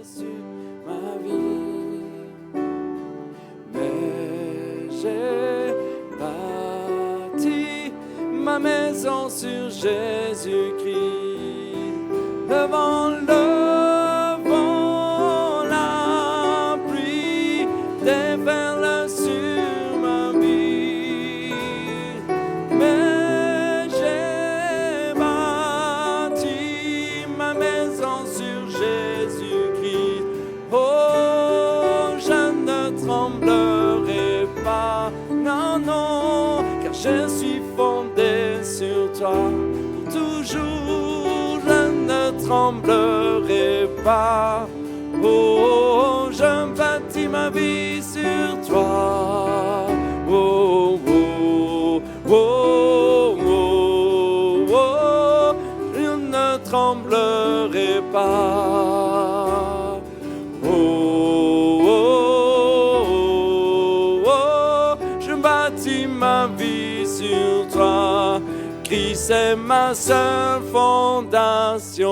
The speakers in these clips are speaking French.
sur ma vie. Mais j'ai bâti ma maison sur Jésus-Christ. Le vent, la pluie déferle sur ma vie. Mais j'ai bâti ma maison sur Jésus-Christ. Oh, je ne tremblerai pas, non, non, car je suis fondé sur toi. Pour toujours, je ne tremblerai pas. Oh, je bâtis ma vie sur toi. Oh, oh, oh, oh, oh, je ne tremblerai pas. Oh, oh, oh, oh, je bâtis ma vie sur toi. Christ est ma seule fondation,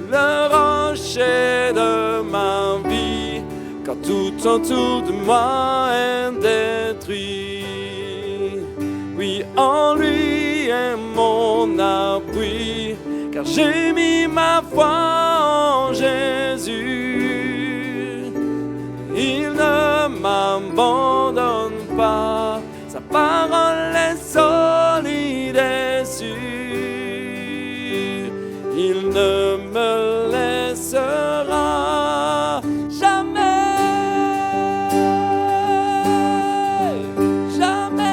le rocher de ma vie, quand tout autour de moi est détruit. Oui, en lui est mon appui, car j'ai mis ma foi en Jésus. Il ne m'abandonne pas, sa parole est solide et sûre. Il ne me laissera jamais, jamais.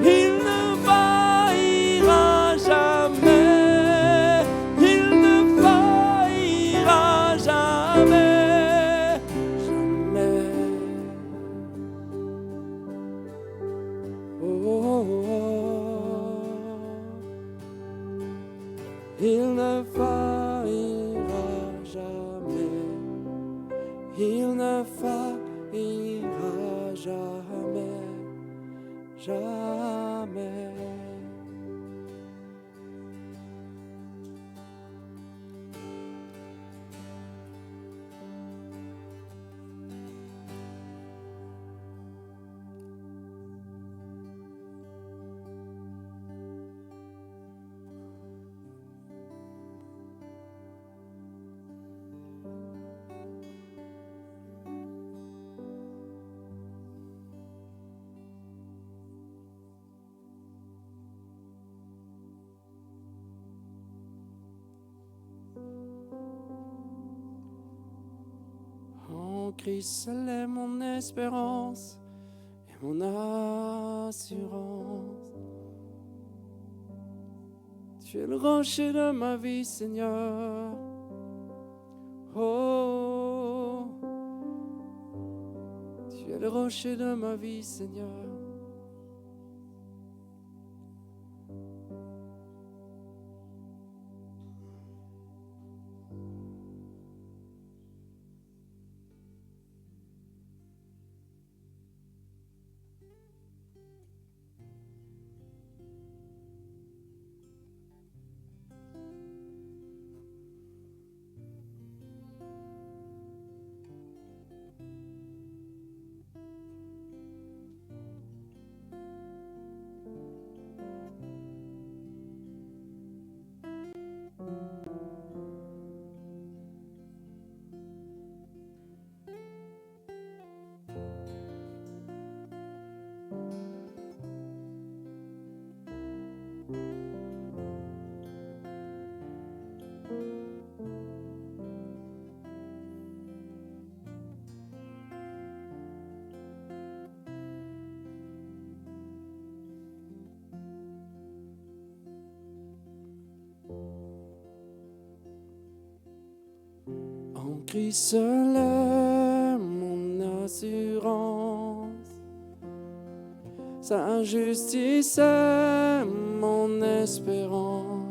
Il ne faillira jamais, il ne faillira jamais, jamais. Oh, oh, oh. Il ne faillira jamais, il ne faillira jamais, jamais. En Christ seul est mon espérance et mon assurance. Tu es le rocher de ma vie, Seigneur. Oh, tu es le rocher de ma vie, Seigneur. En Christ seul est mon assurance, sa justice est mon espérance.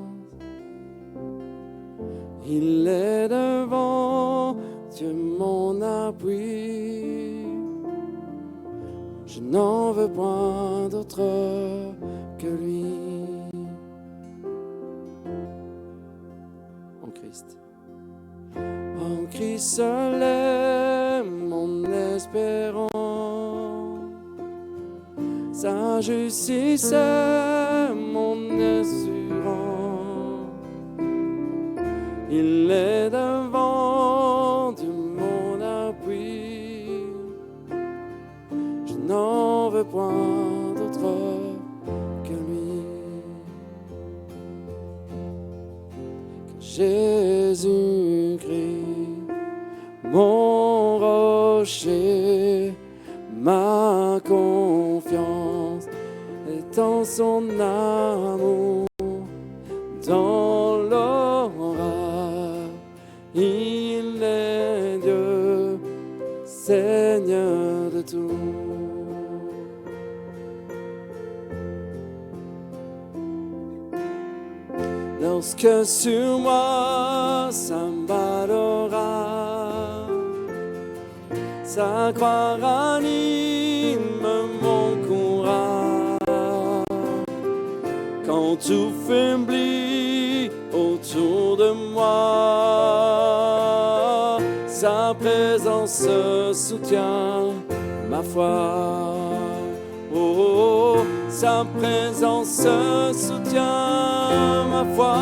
Il est devant, Dieu mon appui. Je n'en veux point d'autre que lui. Christ. En Christ seul est mon espérance. Sa justice est mon assurance. Il est devant de mon appui. Je n'en veux point d'autre que lui. Que Jésus-Christ, mon rocher, ma confiance est en son amour. Dans l'orage, il est Dieu, Seigneur de tout. Lorsque sur moi s'abattra, sa croix ranime mon courage. Quand tout faiblit autour de moi, sa présence soutient ma foi. Oh, sa présence soutient ma foi.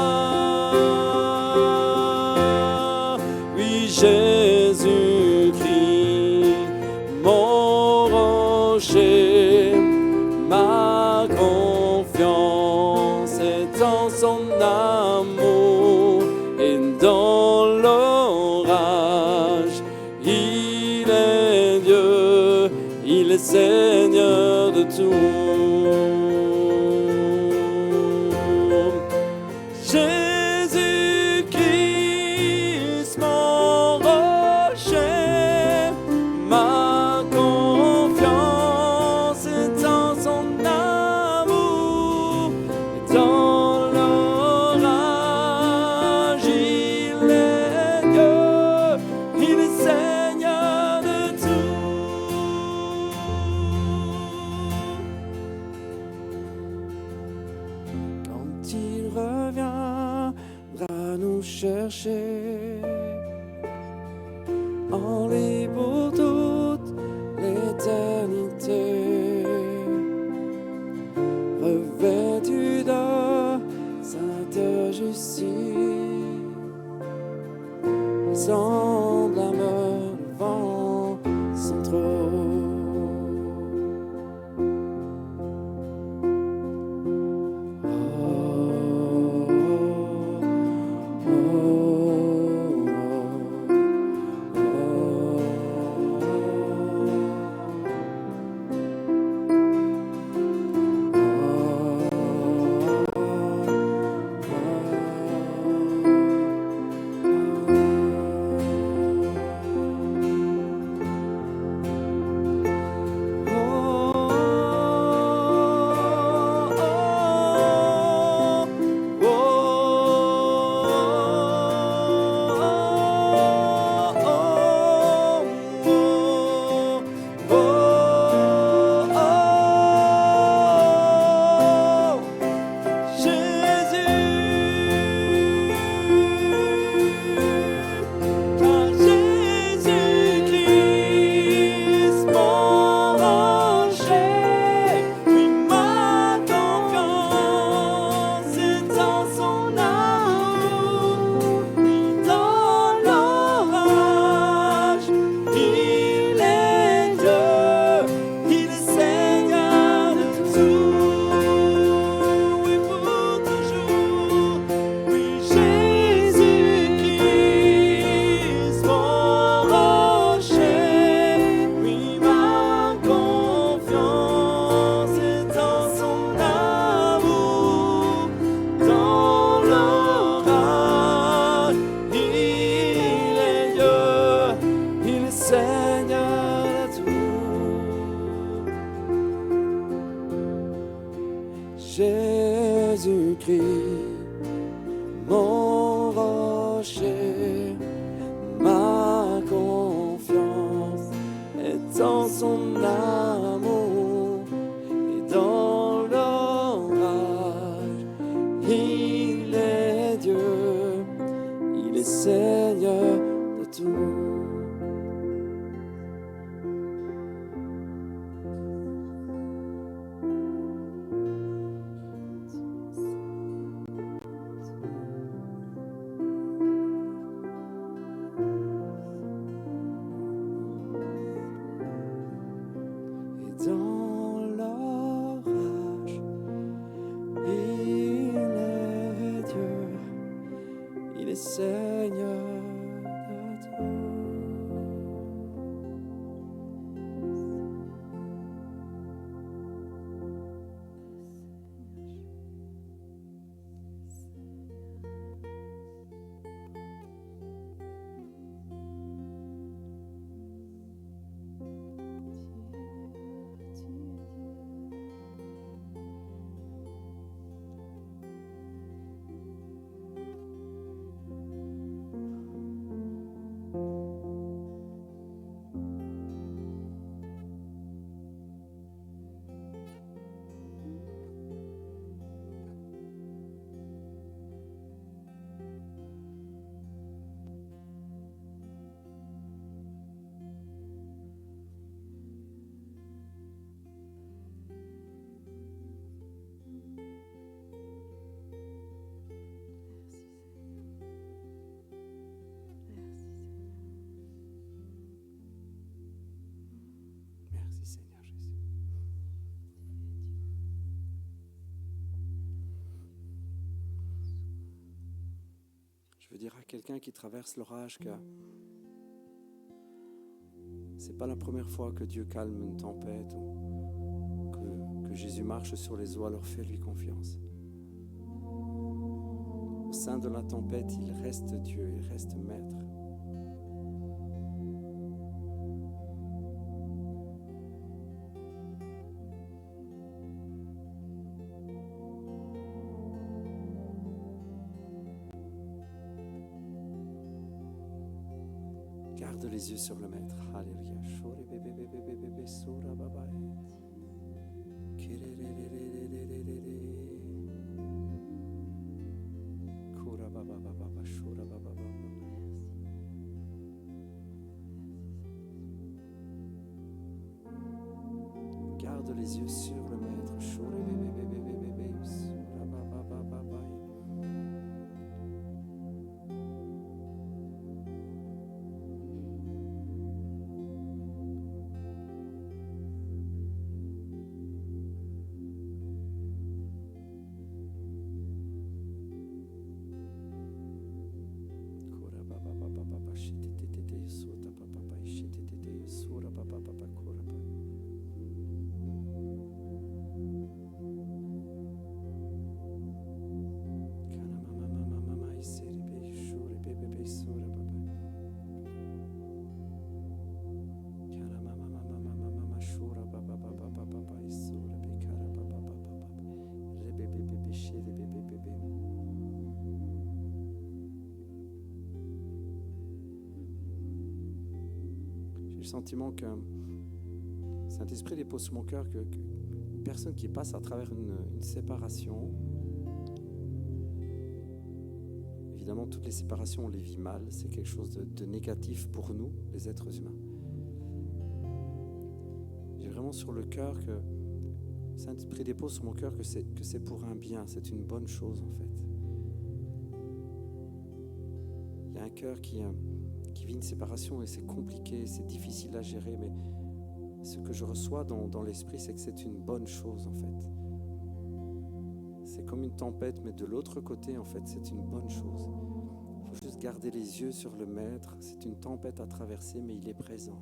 Oui, Jésus-Christ, mon rocher, ma confiance est en son amour. Et dans l'orage, il est Dieu, il est Seigneur de tout. Jésus-Christ, mon rocher, ma confiance est en son amour. Et dans l'orage, il est Dieu, il est Seigneur de tout. Quand il reviendra nous chercher, en lui pour toute l'éternité, revêtu de sainte justice, semblable devant son trône. Jésus-Christ, mon rocher, ma confiance est en son amour, et dans l'orage, il est Dieu, il est est Seigneur de tout. Dans l'orage, il est Dieu, il est Seigneur de tout. Merci Seigneur Jésus. Je veux dire à quelqu'un qui traverse l'orage que c'est pas la première fois que Dieu calme une tempête ou que Jésus marche sur les eaux, alors fais-lui confiance. Au sein de la tempête, il reste Dieu, il reste maître. Garde les yeux sur le maître. Alléluia. Garde les yeux sur le maître. J'ai le sentiment que Saint-Esprit dépose sur mon cœur qu'une personne qui passe à travers une séparation, évidemment toutes les séparations on les vit mal, c'est quelque chose de négatif pour nous, les êtres humains. J'ai vraiment sur le cœur que Saint-Esprit dépose sur mon cœur que c'est pour un bien, c'est une bonne chose en fait. Il y a un cœur qui vit une séparation et c'est compliqué, c'est difficile à gérer, mais ce que je reçois dans l'esprit, c'est que c'est une bonne chose en fait. C'est comme une tempête, mais de l'autre côté, en fait, c'est une bonne chose. Il faut juste garder les yeux sur le Maître. C'est une tempête à traverser, mais il est présent.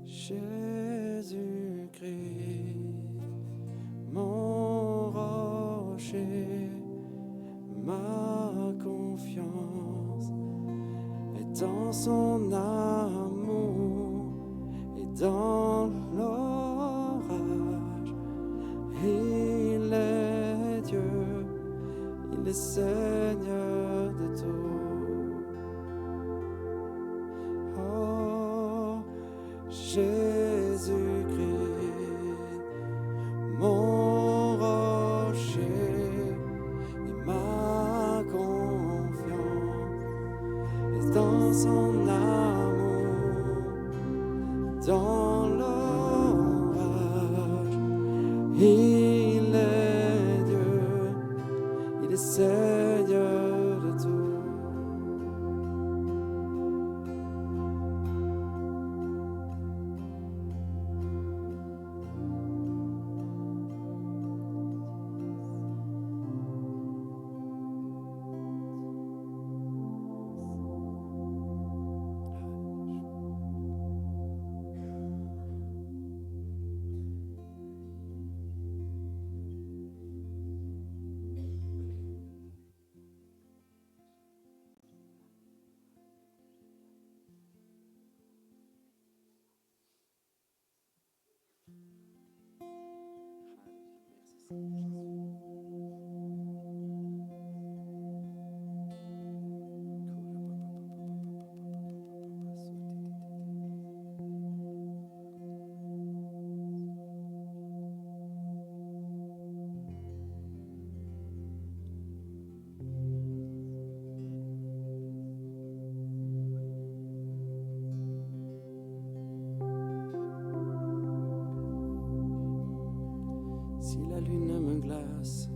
Jésus-Christ, mon rocher, ma confiance. dans son amour et dans l'orage. Il est Dieu, il est Seigneur de tout. Oh, Jésus-Christ, mon rocher et ma confiance, et dans son amour, dans l'orage, il est Dieu, il est Seigneur de tout. Si la lune me glace,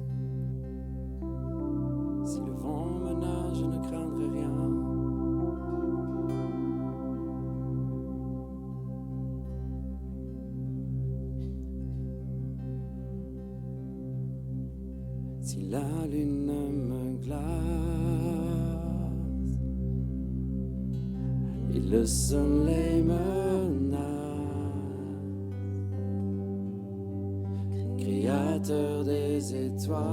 si le vent me nage, je ne craindrai rien. Si la lune me glace et le soleil me nage, Créateur des étoiles,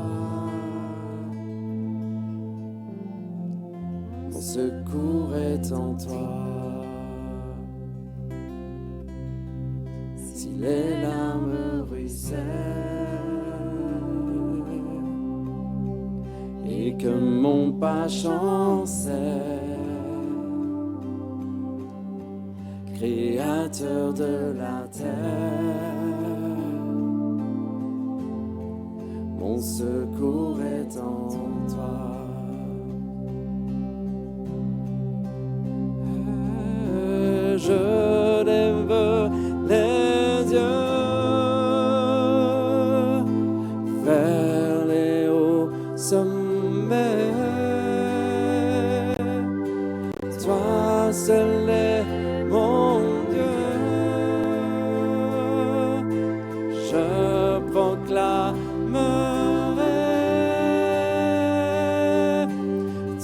mon secours est en toi. Si les larmes ruissellent et que mon pas chancelle, Créateur de la terre, mon secours est en toi. Je lève les yeux vers les hauts sommets. Toi seul est mon Dieu. Je proclame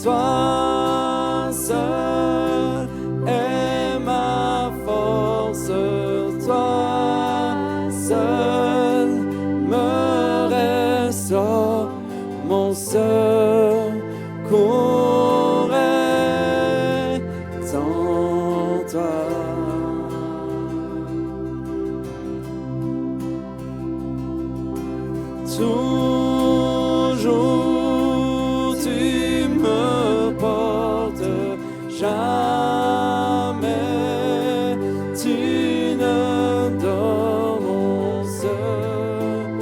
toi seul est ma force, toi seul me ressort, mon secours est en toi. Toujours tu me portes, jamais tu ne dors, mon secours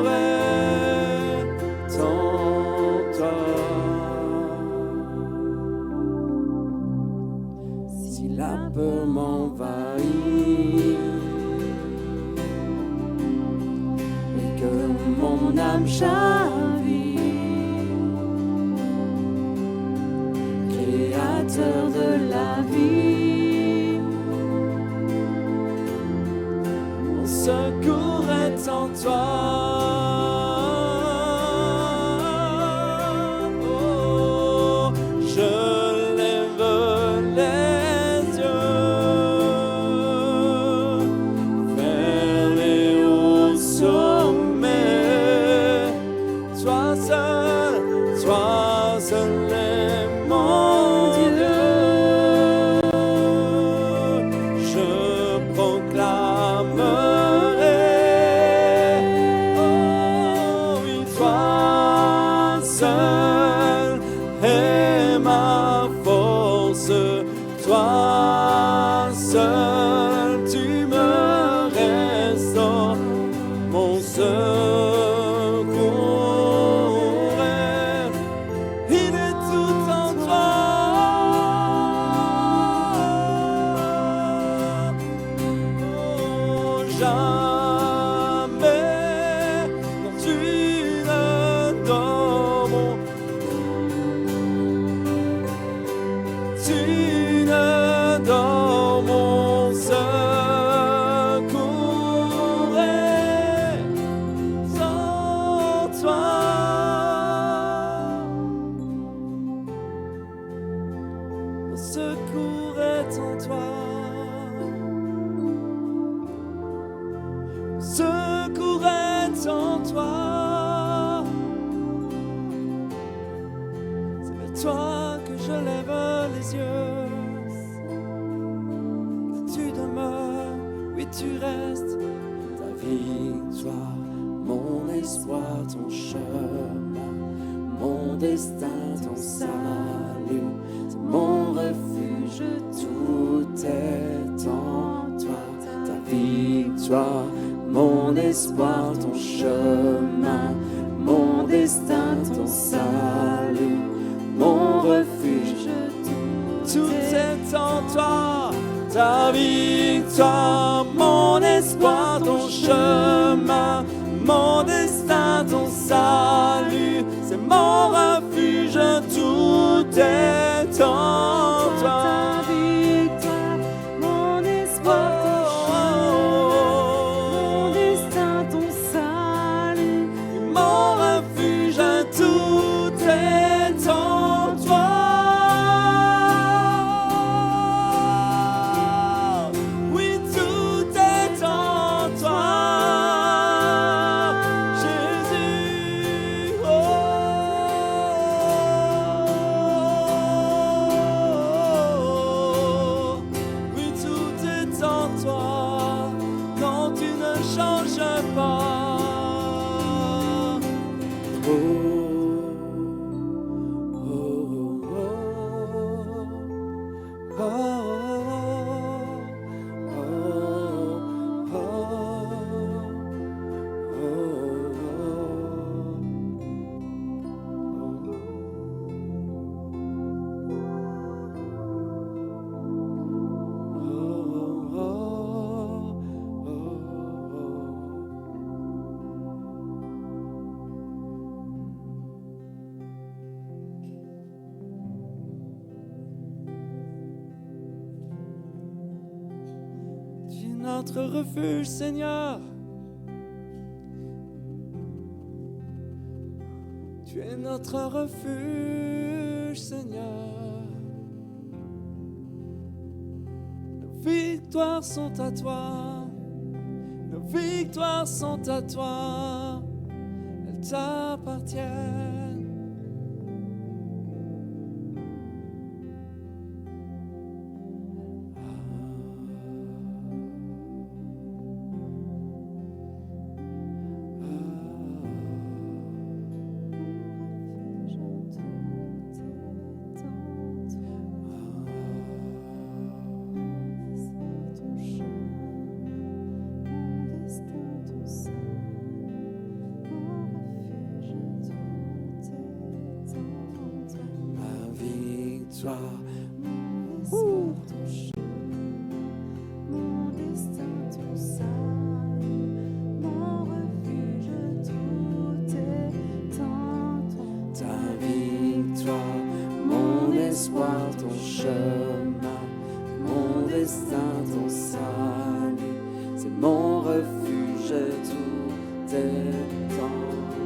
est en toi. Si la peur m'envahit et que mon âme chavire, Créateur de la vie, mon secours est en toi. Oh, je lève les yeux vers les hauts sommets. Toi seul est mon Dieu. seul est ma force. Toi seul, tu me restaures, mon secours est, il est tout en toi. Oh, jamais, non, tu ne dors, tu ne dors, mon secours est en toi. Mon secours est en toi. Mon secours est en toi. C'est vers toi que je lève les yeux. Tu demeures, oui tu restes. Ta victoire, mon espoir, ton chemin, mon destin, ton salut, c'est mon refuge, tout est en toi. Ta victoire, mon espoir, ton chemin, mon destin, ton salut, mon refuge, tout est en toi. Ta victoire, mon espoir, ton chemin, mon destin, ton salut, c'est mon refuge, tout est en toi. Ta victoire, mon espoir, ton chemin, mon destin, ton salut, Mon refuge, tout est en toi. Oui, tout est en toi, Jésus. Oh, oui, tout est en toi. Non, tu ne changes pas. Oh, oh, oh, Tu es notre refuge, Seigneur. Tu es notre refuge, Seigneur. Nos victoires sont à toi. Nos victoires sont à toi. Elles t'appartiennent. Ton chemin, mon destin, ton salut, c'est mon refuge, tout est en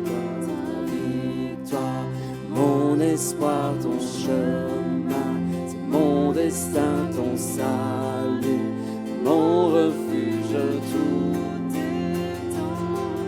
toi. Ta victoire, mon espoir, ton chemin, c'est mon destin, ton salut, mon refuge, tout est en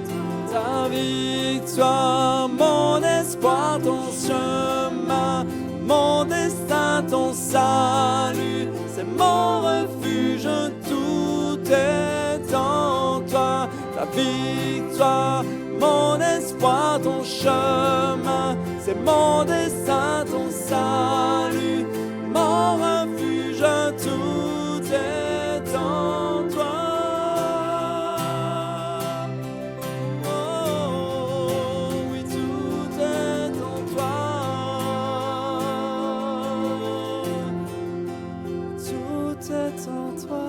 toi. Ta victoire, mon espoir, ton chemin, mon destin, ton salut, c'est mon refuge, tout est en toi. Ta victoire, mon espoir, ton chemin, c'est mon destin, ton salut, mon refuge, tout est en toi. Oh, oui, tout est en toi. Tout est en toi.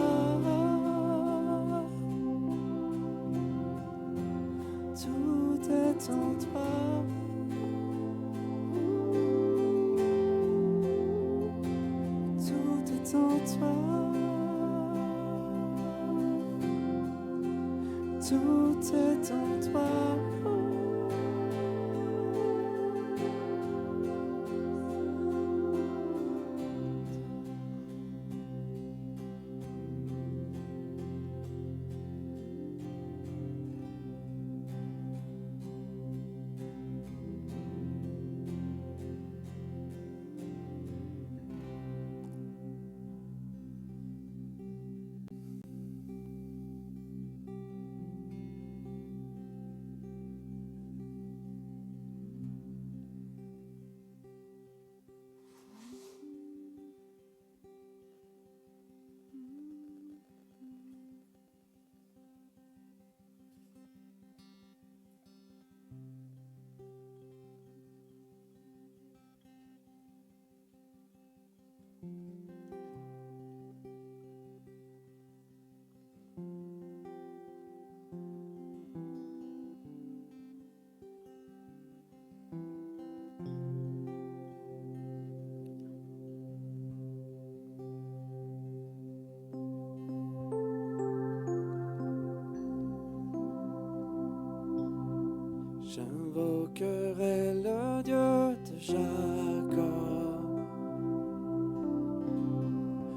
Tout est en toi. Tout est en toi. Tout est en toi. J'invoquerai le Dieu de Jacob,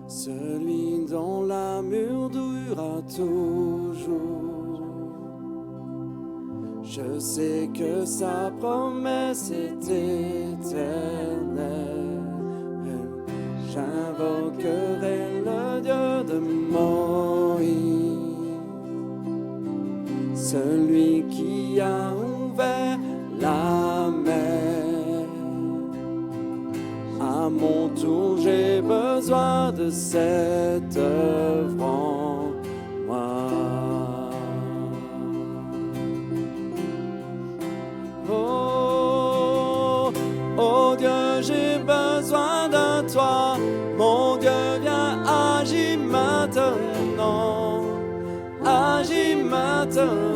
celui dont l'amour durera toujours. Je sais que sa promesse est éternelle. J'invoquerai le Dieu de Moïse, celui qui a ouvert la mer. À mon tour, j'ai besoin de cette œuvre en moi. Oh, oh Dieu, j'ai besoin de toi. Mon Dieu, viens, agis maintenant. Agis maintenant.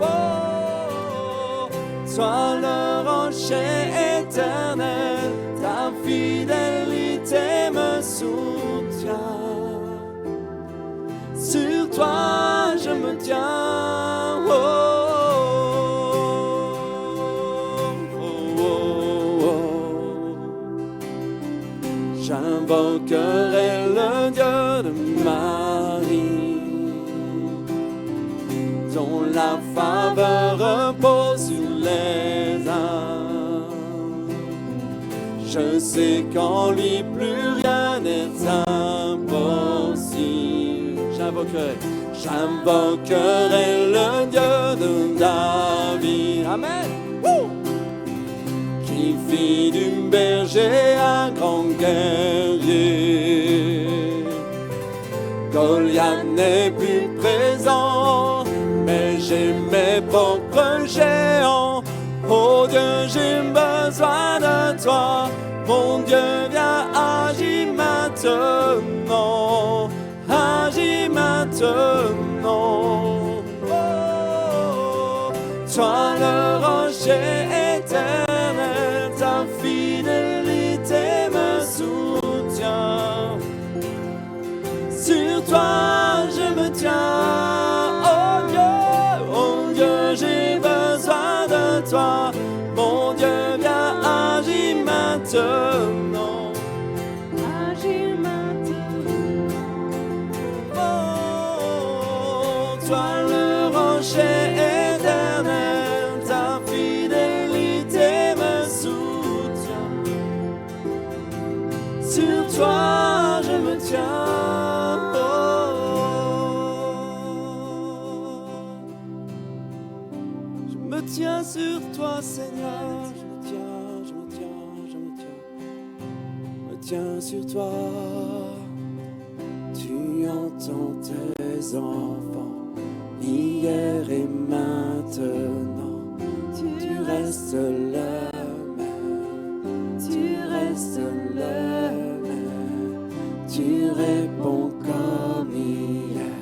Oh, sois le rocher éternel, ta fidélité me soutient. Sur toi je me tiens. Oh, oh, oh, oh. J'invoquerai le Dieu de Marie, dont la faveur repose sur les âmes. Je sais qu'en lui plus rien n'est impossible. J'invoquerai le Dieu de David. Amen. Qui fit du berger un grand guerrier. Goliath n'est plus présent, mais j'ai mes propres géants. Oh Dieu, j'ai besoin de toi. Mon Dieu, viens, agis maintenant. Agis maintenant. Oh, toi le rocher éternel, ta fidélité me soutient. Sur toi je me tiens. Oh Dieu, j'ai besoin de toi. Mon Dieu, viens, agis maintenant. Agis maintenant. Oh, toi le rocher éternel, ta fidélité me soutient. Sur toi je me tiens. Tiens sur toi, Seigneur, je me tiens sur toi. Tu entends tes enfants hier et maintenant. Tu restes le même, tu restes le même. Tu réponds comme hier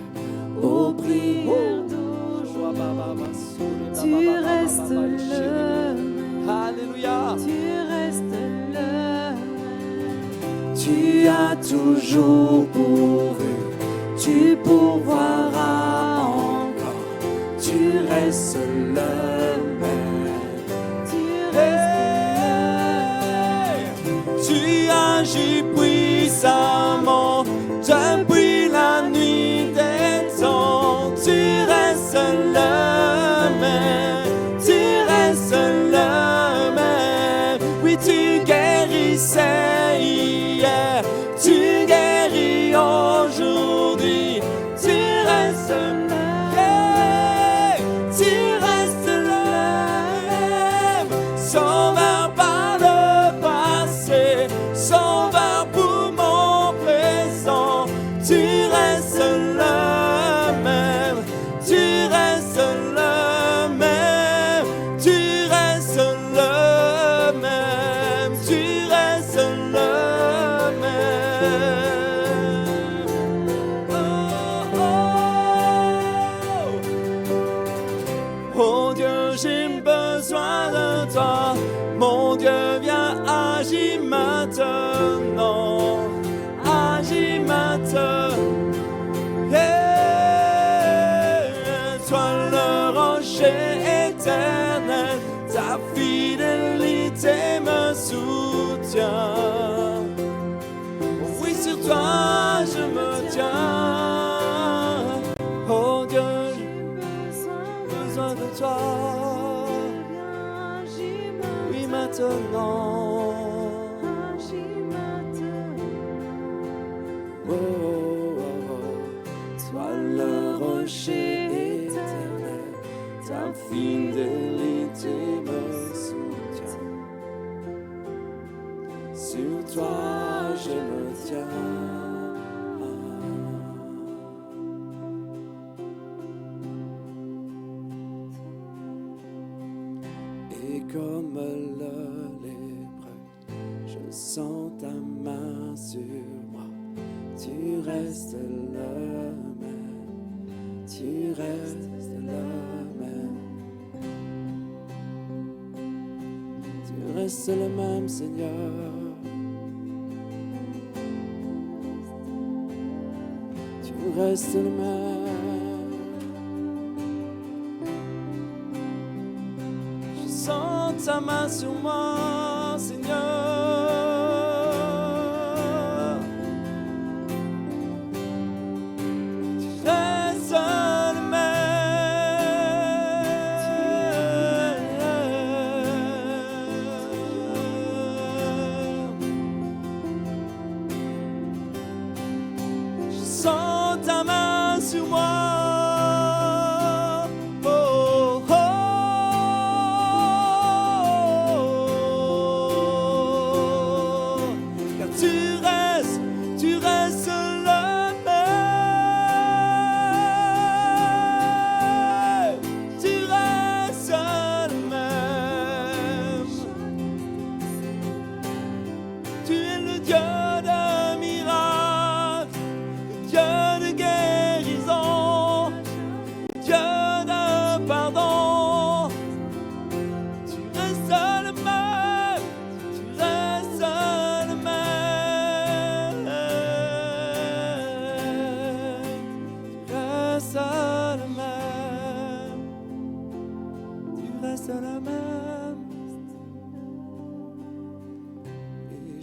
aux prières d'aujourd'hui. Tu restes le même. Alléluia. Tu restes le même. Tu as toujours pourvu, tu pourvoiras encore. Tu restes le même. Tu restes le même. Tu agis puissamment depuis la nuit des temps. Tu restes le même. Tu restes le même. Oui, tu guérissais hier. Tu guéris aujourd'hui. Tu restes le même. Tu restes le même. Sauveur par le passé, sauveur pour mon présent. Tu restes le même. Tu restes le même. Tu restes le même. Tu restes le même. Oh, oh. Oh Dieu, j'ai besoin de toi. Mon Dieu, viens, agis maintenant. Agis maintenant. Toi le rocher éternel, ta fidélité me soutient. Oui, sur toi je me tiens. Oh Dieu, j'ai besoin de toi. Oui, maintenant. Oh, oh, oh. Toi le rocher éternel, ta fidélité me soutient. Sur toi je me tiens. Et comme le lépreux, je sens ta main sur moi. Tu restes le même, tu restes le même. Tu restes le même, Seigneur. Tu restes le même. Je sens ta main sur moi, Seigneur.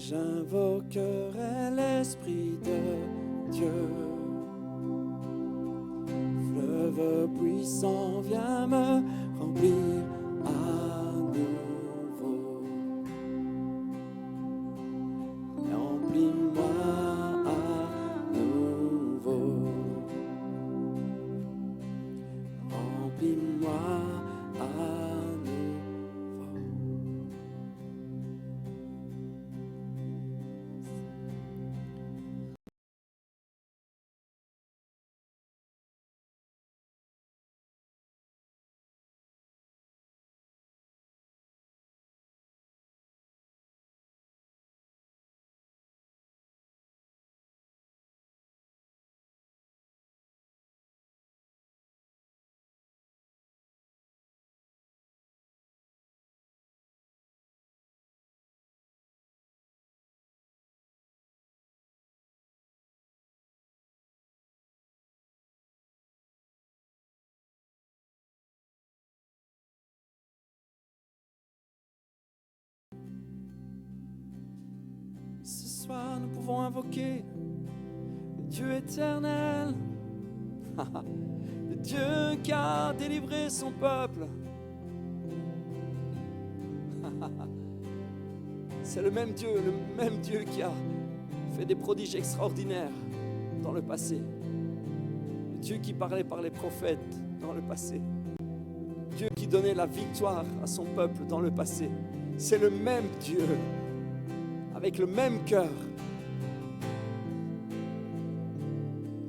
J'invoquerai l'Esprit de Dieu. Fleuve puissant, viens me remplir à nouveau. Remplis-moi à nouveau. Remplis-moi à nouveau. Ce soir, nous pouvons invoquer le Dieu éternel, le Dieu qui a délivré son peuple. C'est le même Dieu qui a fait des prodiges extraordinaires dans le passé. Le Dieu qui parlait par les prophètes dans le passé. Dieu qui donnait la victoire à son peuple dans le passé. C'est le même Dieu, avec le même cœur,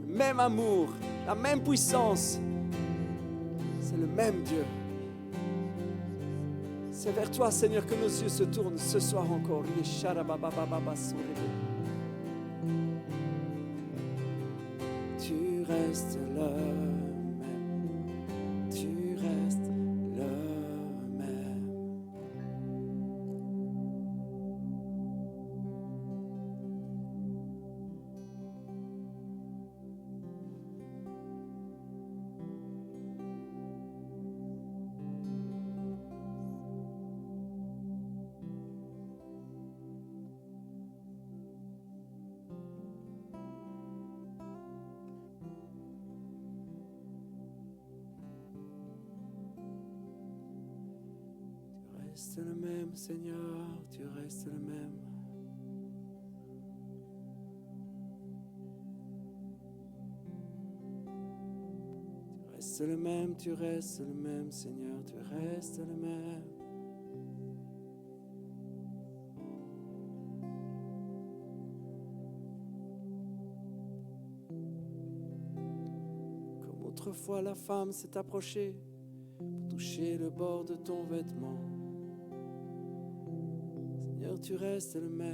le même amour, la même puissance. C'est le même Dieu. C'est vers toi, Seigneur, que nos yeux se tournent ce soir encore. Tu restes le même. Tu restes le même. Tu restes le même, Seigneur, tu restes le même. Tu restes le même, tu restes le même, Seigneur, tu restes le même. Comme autrefois la femme s'est approchée pour toucher le bord de ton vêtement. Seigneur, tu restes le même.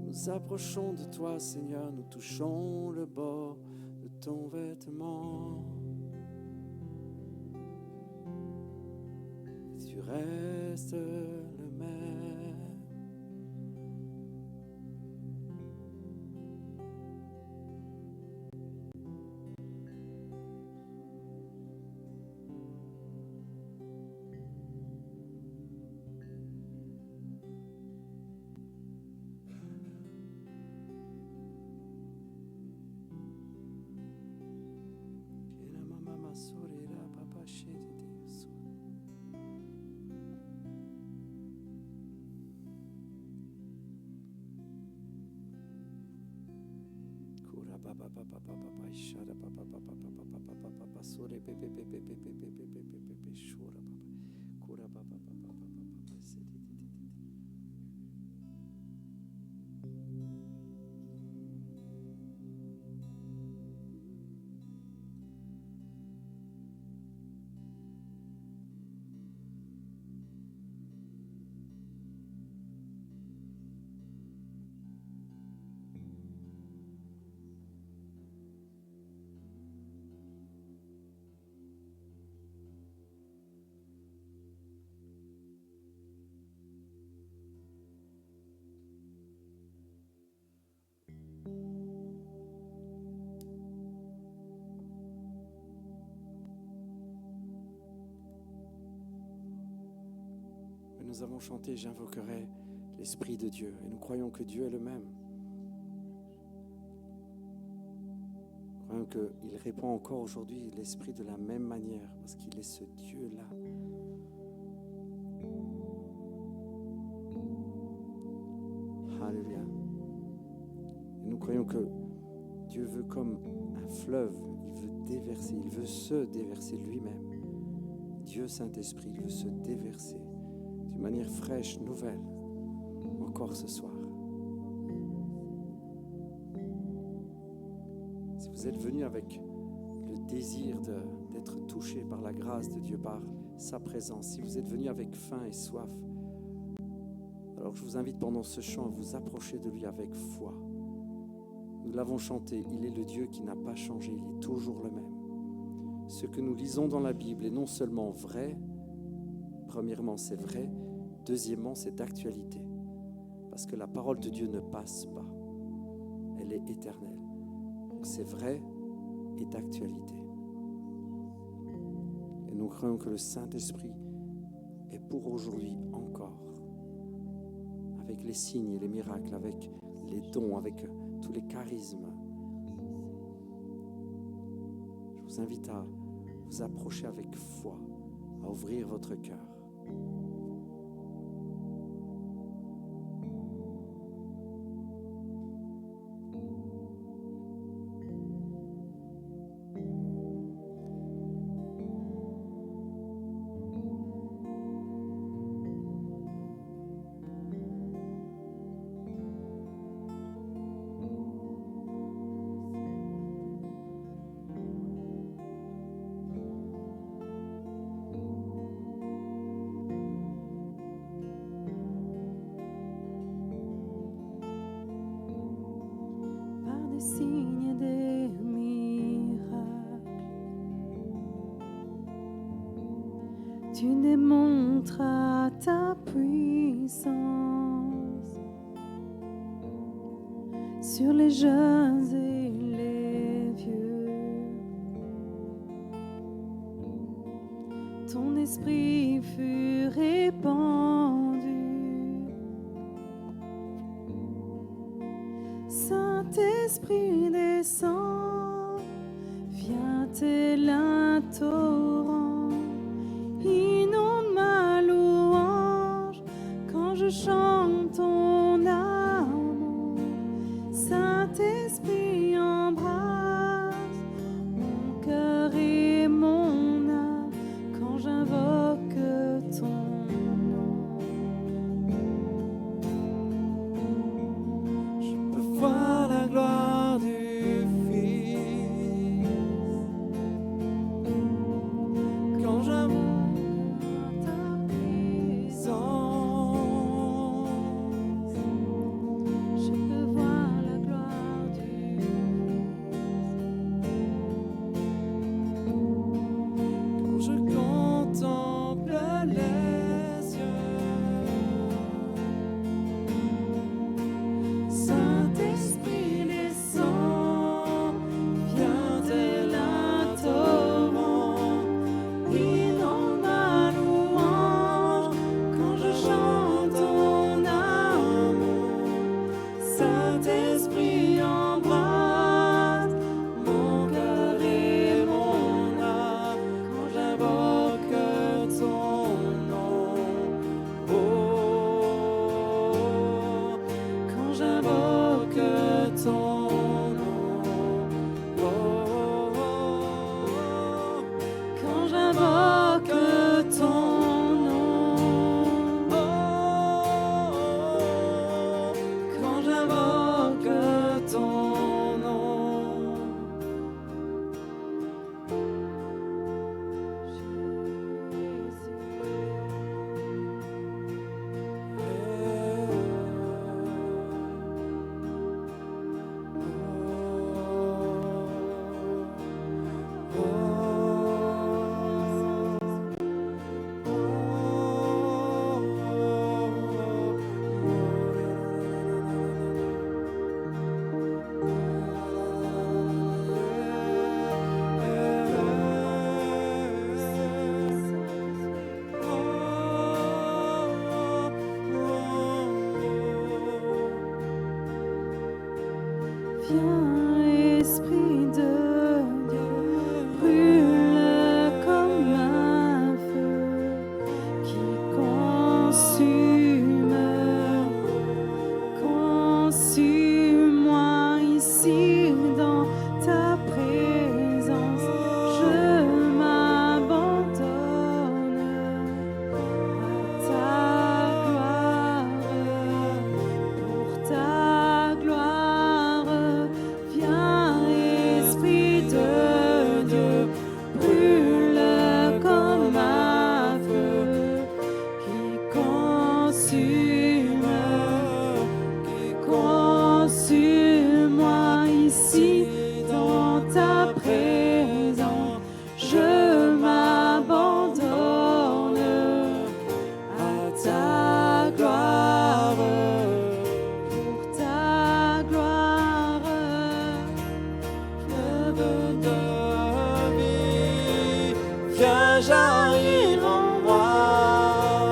Nous approchons de toi, Seigneur, nous touchons le bord de ton vêtement. Tu restes le même. Nous avons chanté « J'invoquerai l'Esprit de Dieu » et nous croyons que Dieu est le même. Nous croyons qu'il répond encore aujourd'hui l'Esprit de la même manière parce qu'il est ce Dieu-là. Alléluia. Et nous croyons que Dieu veut comme un fleuve, il veut se déverser lui-même. Dieu Saint-Esprit, il veut se déverser d'une manière fraîche, nouvelle, encore ce soir. Si vous êtes venu avec le désir d'être touché par la grâce de Dieu, par sa présence, si vous êtes venu avec faim et soif, alors je vous invite pendant ce chant à vous approcher de lui avec foi. Nous l'avons chanté, il est le Dieu qui n'a pas changé, il est toujours le même. Ce que nous lisons dans la Bible est non seulement vrai, premièrement c'est vrai, deuxièmement c'est d'actualité. Parce que la parole de Dieu ne passe pas, elle est éternelle. Donc c'est vrai et d'actualité. Et nous croyons que le Saint-Esprit et pour aujourd'hui encore, avec les signes et les miracles, avec les dons, avec tous les charismes. Je vous invite à vous approcher avec foi, à ouvrir votre cœur. Par des signes et des miracles, tu démontras ta puissance sur les jeunes et les vieux. Ton esprit fut répandu. Saint-Esprit descend, viens tel un torrent, inonde ma louange quand je chante ton amour. Saint-Esprit embrasse mon cœur et mon âme quand j'invoque ton nom. Je peux voir la gloire du Fils quand j'invoque Ta puissance. Je peux voir la gloire du Quand je contemple les cieux, Saint-Esprit descend, viens tel un torrent, inonde ma louange quand je chante ton amour. Saint-Esprit embrasse mon cœur et mon âme quand j'invoque ton nom. Oh, quand j'invoque ton nom. Oh, quand j'invoque ton nom. Oh, quand j'invoque ton nom. Viens, Esprit de Dieu, brûle comme un feu qui consume. Consume-moi ici dans ta présence. Je m'abandonne à ta gloire, pour ta gloire. Viens, Esprit de Dieu, brûle comme un feu qui consume. Consume-moi ici dans ta présence. Je m'abandonne à ta gloire, pour ta gloire. Fleuve de vie, viens jaillir en moi.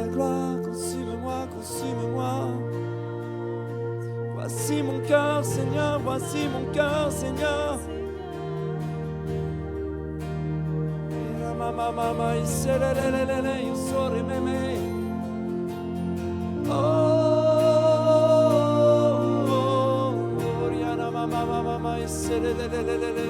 ta gloire, consume-moi, consume-moi. Voici mon cœur, Seigneur, voici mon cœur, Seigneur. Mama, iselelelele, yusore meme. Oh, Rihanna, mama, iselelelele.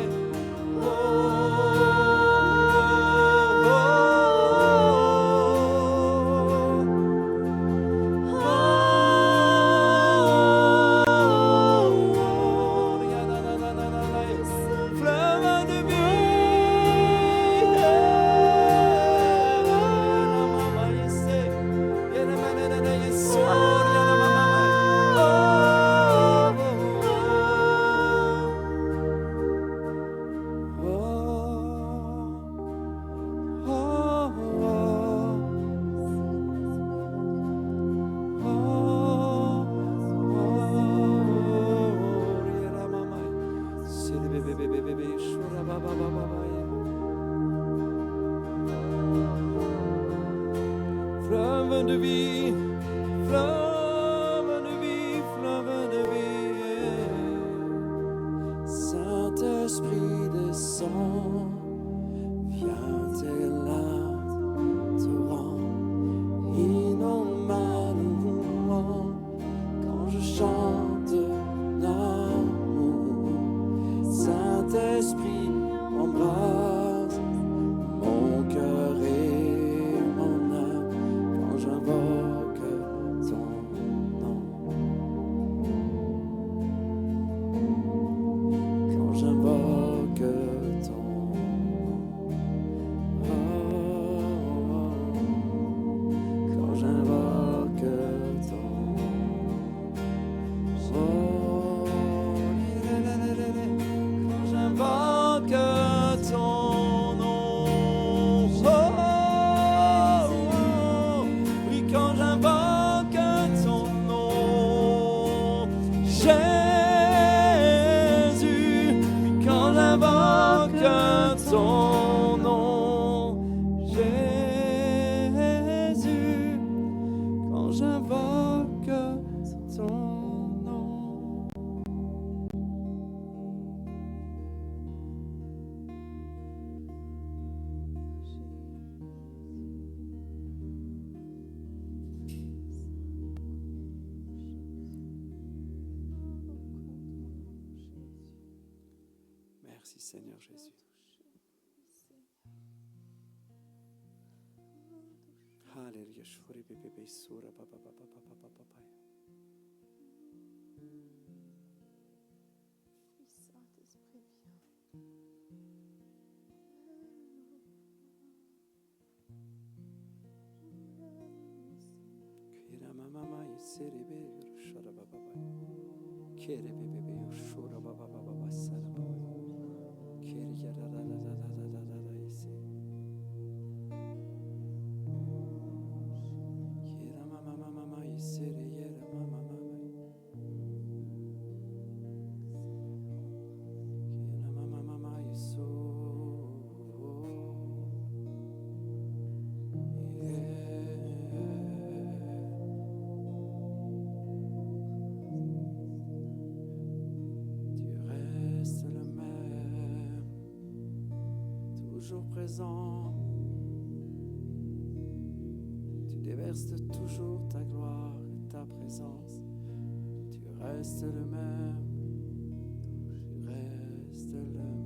Fleuve de vie, fleuve de vie, fleuve de vie. Saint-Esprit descend, viens t'es là, te rends, inonde ma louange quand je chante l'amour. Saint-Esprit embrasse mon cœur et mon âme quand j'invoque ton nom. Quand j'invoque ton nom. Quand j'invoque ton nom. Quand j'invoque ton nom. Oui, quand j'invoque ton nom. Jésus, oui, quand j'invoque ton nom. Jésus, quand j'invoque ton nom. Merci Seigneur Jésus. Alléluia. Shuri bébé sura papa. Saint-Esprit, Kira mama yisere be shura papa. Kere bebe shura papa sara papa. Kere yara da yise. Kira mama yisere yara mama. Kira mama yiso. Tu restes le même, toujours présent. Tu déverses toujours ta gloire et ta présence. Tu restes le même, tu restes le même.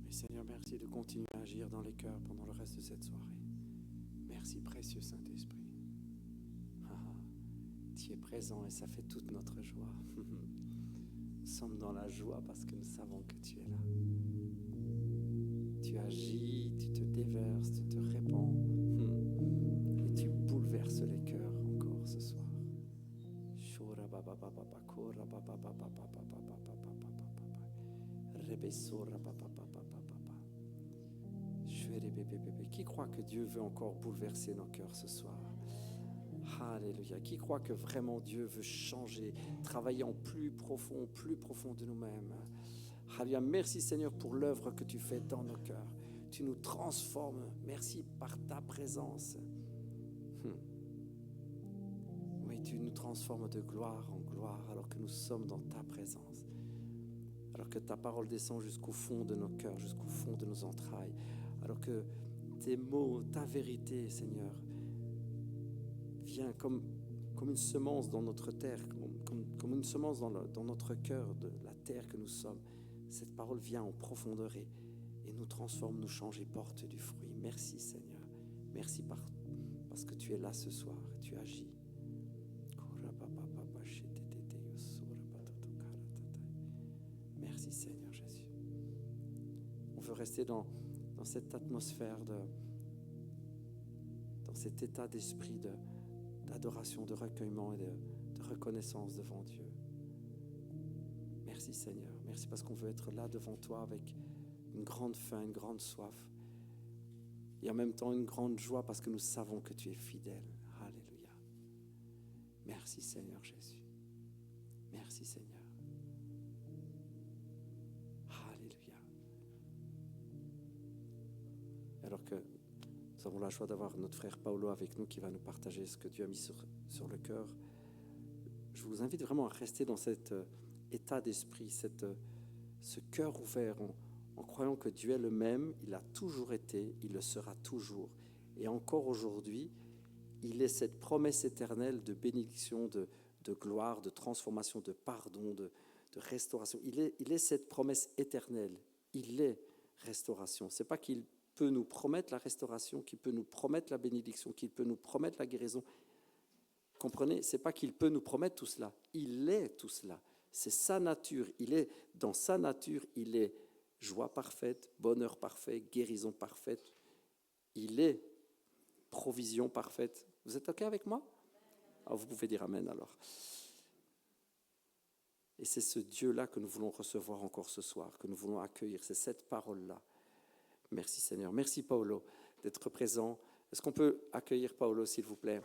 Et Seigneur, merci de continuer à agir dans les cœurs pendant le reste de cette soirée. Merci, précieux Saint-Esprit. Tu es présent et ça fait toute notre joie. Nous sommes dans la joie parce que nous savons que tu es là. Tu agis, tu te déverses, tu te répands et tu bouleverses les cœurs encore ce soir. Shura baba Qui croit que Dieu veut encore bouleverser nos cœurs ce soir? Alléluia. Qui croit que vraiment Dieu veut changer, travailler en plus profond de nous-mêmes? Alléluia. Merci Seigneur pour l'œuvre que tu fais dans nos cœurs. Tu nous transformes. Merci par ta présence. Oui, tu nous transformes de gloire en gloire alors que nous sommes dans ta présence. Alors que ta parole descend jusqu'au fond de nos cœurs, jusqu'au fond de nos entrailles. Alors que tes mots, ta vérité, Seigneur, vient comme une semence dans notre terre, comme une semence dans notre cœur, de la terre que nous sommes. Cette parole vient en profondeur et nous transforme, nous change et porte du fruit. Merci Seigneur. Merci parce que tu es là ce soir et tu agis. Merci Seigneur Jésus. On veut rester dans cette atmosphère, dans cet état d'esprit d'adoration, de recueillement et de reconnaissance devant Dieu. Merci Seigneur. Merci parce qu'on veut être là devant toi avec une grande faim, une grande soif. Et en même temps une grande joie parce que nous savons que tu es fidèle. Alléluia. Merci Seigneur Jésus. Merci Seigneur. Alléluia. Alors que nous avons la joie d'avoir notre frère Paolo avec nous qui va nous partager ce que Dieu a mis sur le cœur, je vous invite vraiment à rester dans cet état d'esprit, ce cœur ouvert en croyant que Dieu est le même, il a toujours été, il le sera toujours. Et encore aujourd'hui, il est cette promesse éternelle de bénédiction, de gloire, de transformation, de pardon, de restauration. Il est cette promesse éternelle. Il est restauration. Ce n'est pas qu'il peut nous promettre la restauration, qu'il peut nous promettre la bénédiction, qu'il peut nous promettre la guérison. Comprenez, ce n'est pas qu'il peut nous promettre tout cela. Il est tout cela. C'est sa nature. Il est dans sa nature, il est joie parfaite, bonheur parfait, guérison parfaite. Il est provision parfaite. Vous êtes OK avec moi? Vous pouvez dire Amen alors. Et c'est ce Dieu-là que nous voulons recevoir encore ce soir, que nous voulons accueillir. C'est cette parole-là. Merci Seigneur. Merci Paolo d'être présent. Est-ce qu'on peut accueillir Paolo, s'il vous plaît?